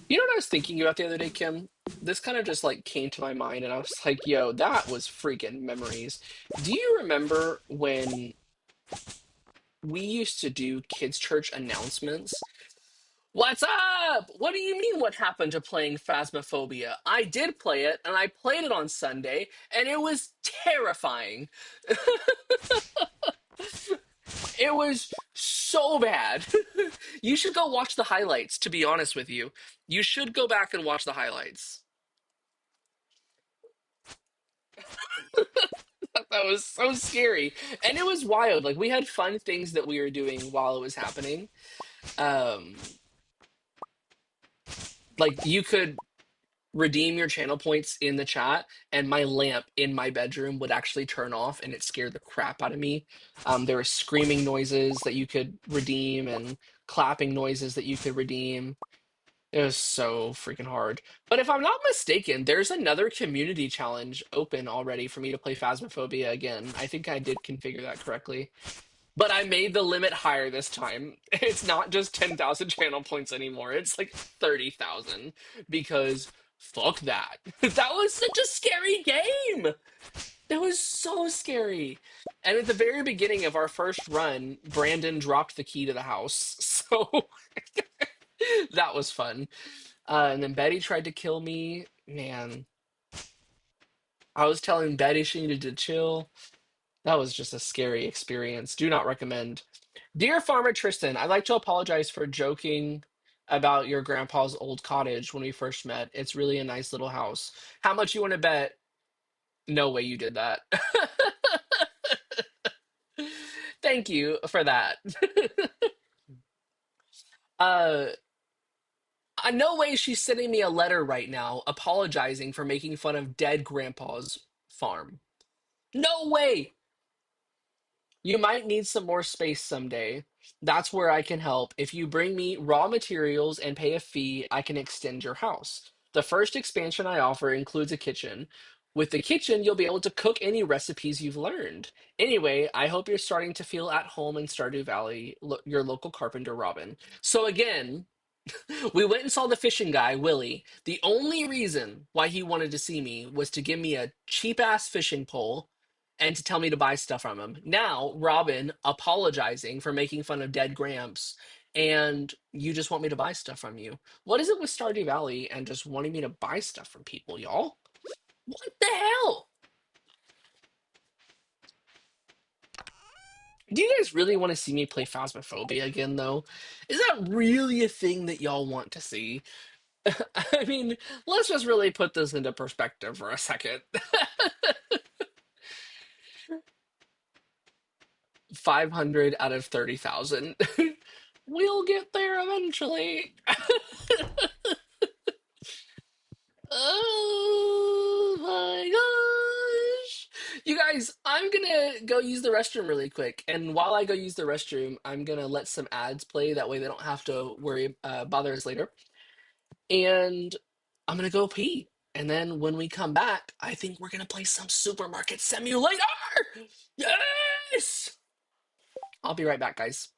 You know what I was thinking about the other day, Kim? This kind of just like came to my mind, and I was like, yo, that was freaking memories. Do you remember when we used to do kids' church announcements? What's up? What do you mean, what happened to playing Phasmophobia? I did play it, and I played it on Sunday, and it was terrifying. It was so bad. You should go watch the highlights, to be honest with you. You should go back and watch the highlights. That was so scary. And it was wild. Like, we had fun things that we were doing while it was happening. Um, like, you could redeem your channel points in the chat, and my lamp in my bedroom would actually turn off, and it scared the crap out of me. There were screaming noises that you could redeem, and clapping noises that you could redeem. It was so freaking hard. But if I'm not mistaken, there's another community challenge open already for me to play Phasmophobia again. I think I did configure that correctly. But I made the limit higher this time. It's not just 10,000 channel points anymore. It's like 30,000 because fuck that. That was such a scary game. That was so scary. And at the very beginning of our first run, Brandon dropped the key to the house. So that was fun. And then Betty tried to kill me. Man, I was telling Betty she needed to chill. That was just a scary experience. Do not recommend. Dear Farmer Tristan, I'd like to apologize for joking about your grandpa's old cottage when we first met. It's really a nice little house. How much you want to bet? No way you did that. Thank you for that. uh, no way she's sending me a letter right now apologizing for making fun of dead grandpa's farm. No way. You might need some more space someday. That's where I can help. If you bring me raw materials and pay a fee, I can extend your house. The first expansion I offer includes a kitchen. With the kitchen, you'll be able to cook any recipes you've learned. Anyway, I hope you're starting to feel at home in Stardew Valley, your local carpenter Robin. So again, we went and saw the fishing guy, Willie. The only reason why he wanted to see me was to give me a cheap ass fishing pole and to tell me to buy stuff from him. Now, Robin apologizing for making fun of dead Gramps, and you just want me to buy stuff from you. What is it with Stardew Valley and just wanting me to buy stuff from people, y'all? What the hell? Do you guys really want to see me play Phasmophobia again, though? Is that really a thing that y'all want to see? I mean, let's just really put this into perspective for a second. 500 out of 30,000. We'll get there eventually. Oh my gosh. You guys, I'm gonna go use the restroom really quick. And while I go use the restroom, I'm gonna let some ads play. That way they don't have to worry, bother us later. And I'm gonna go pee. And then when we come back, I think we're gonna play some supermarket simulator. Yes! I'll be right back, guys.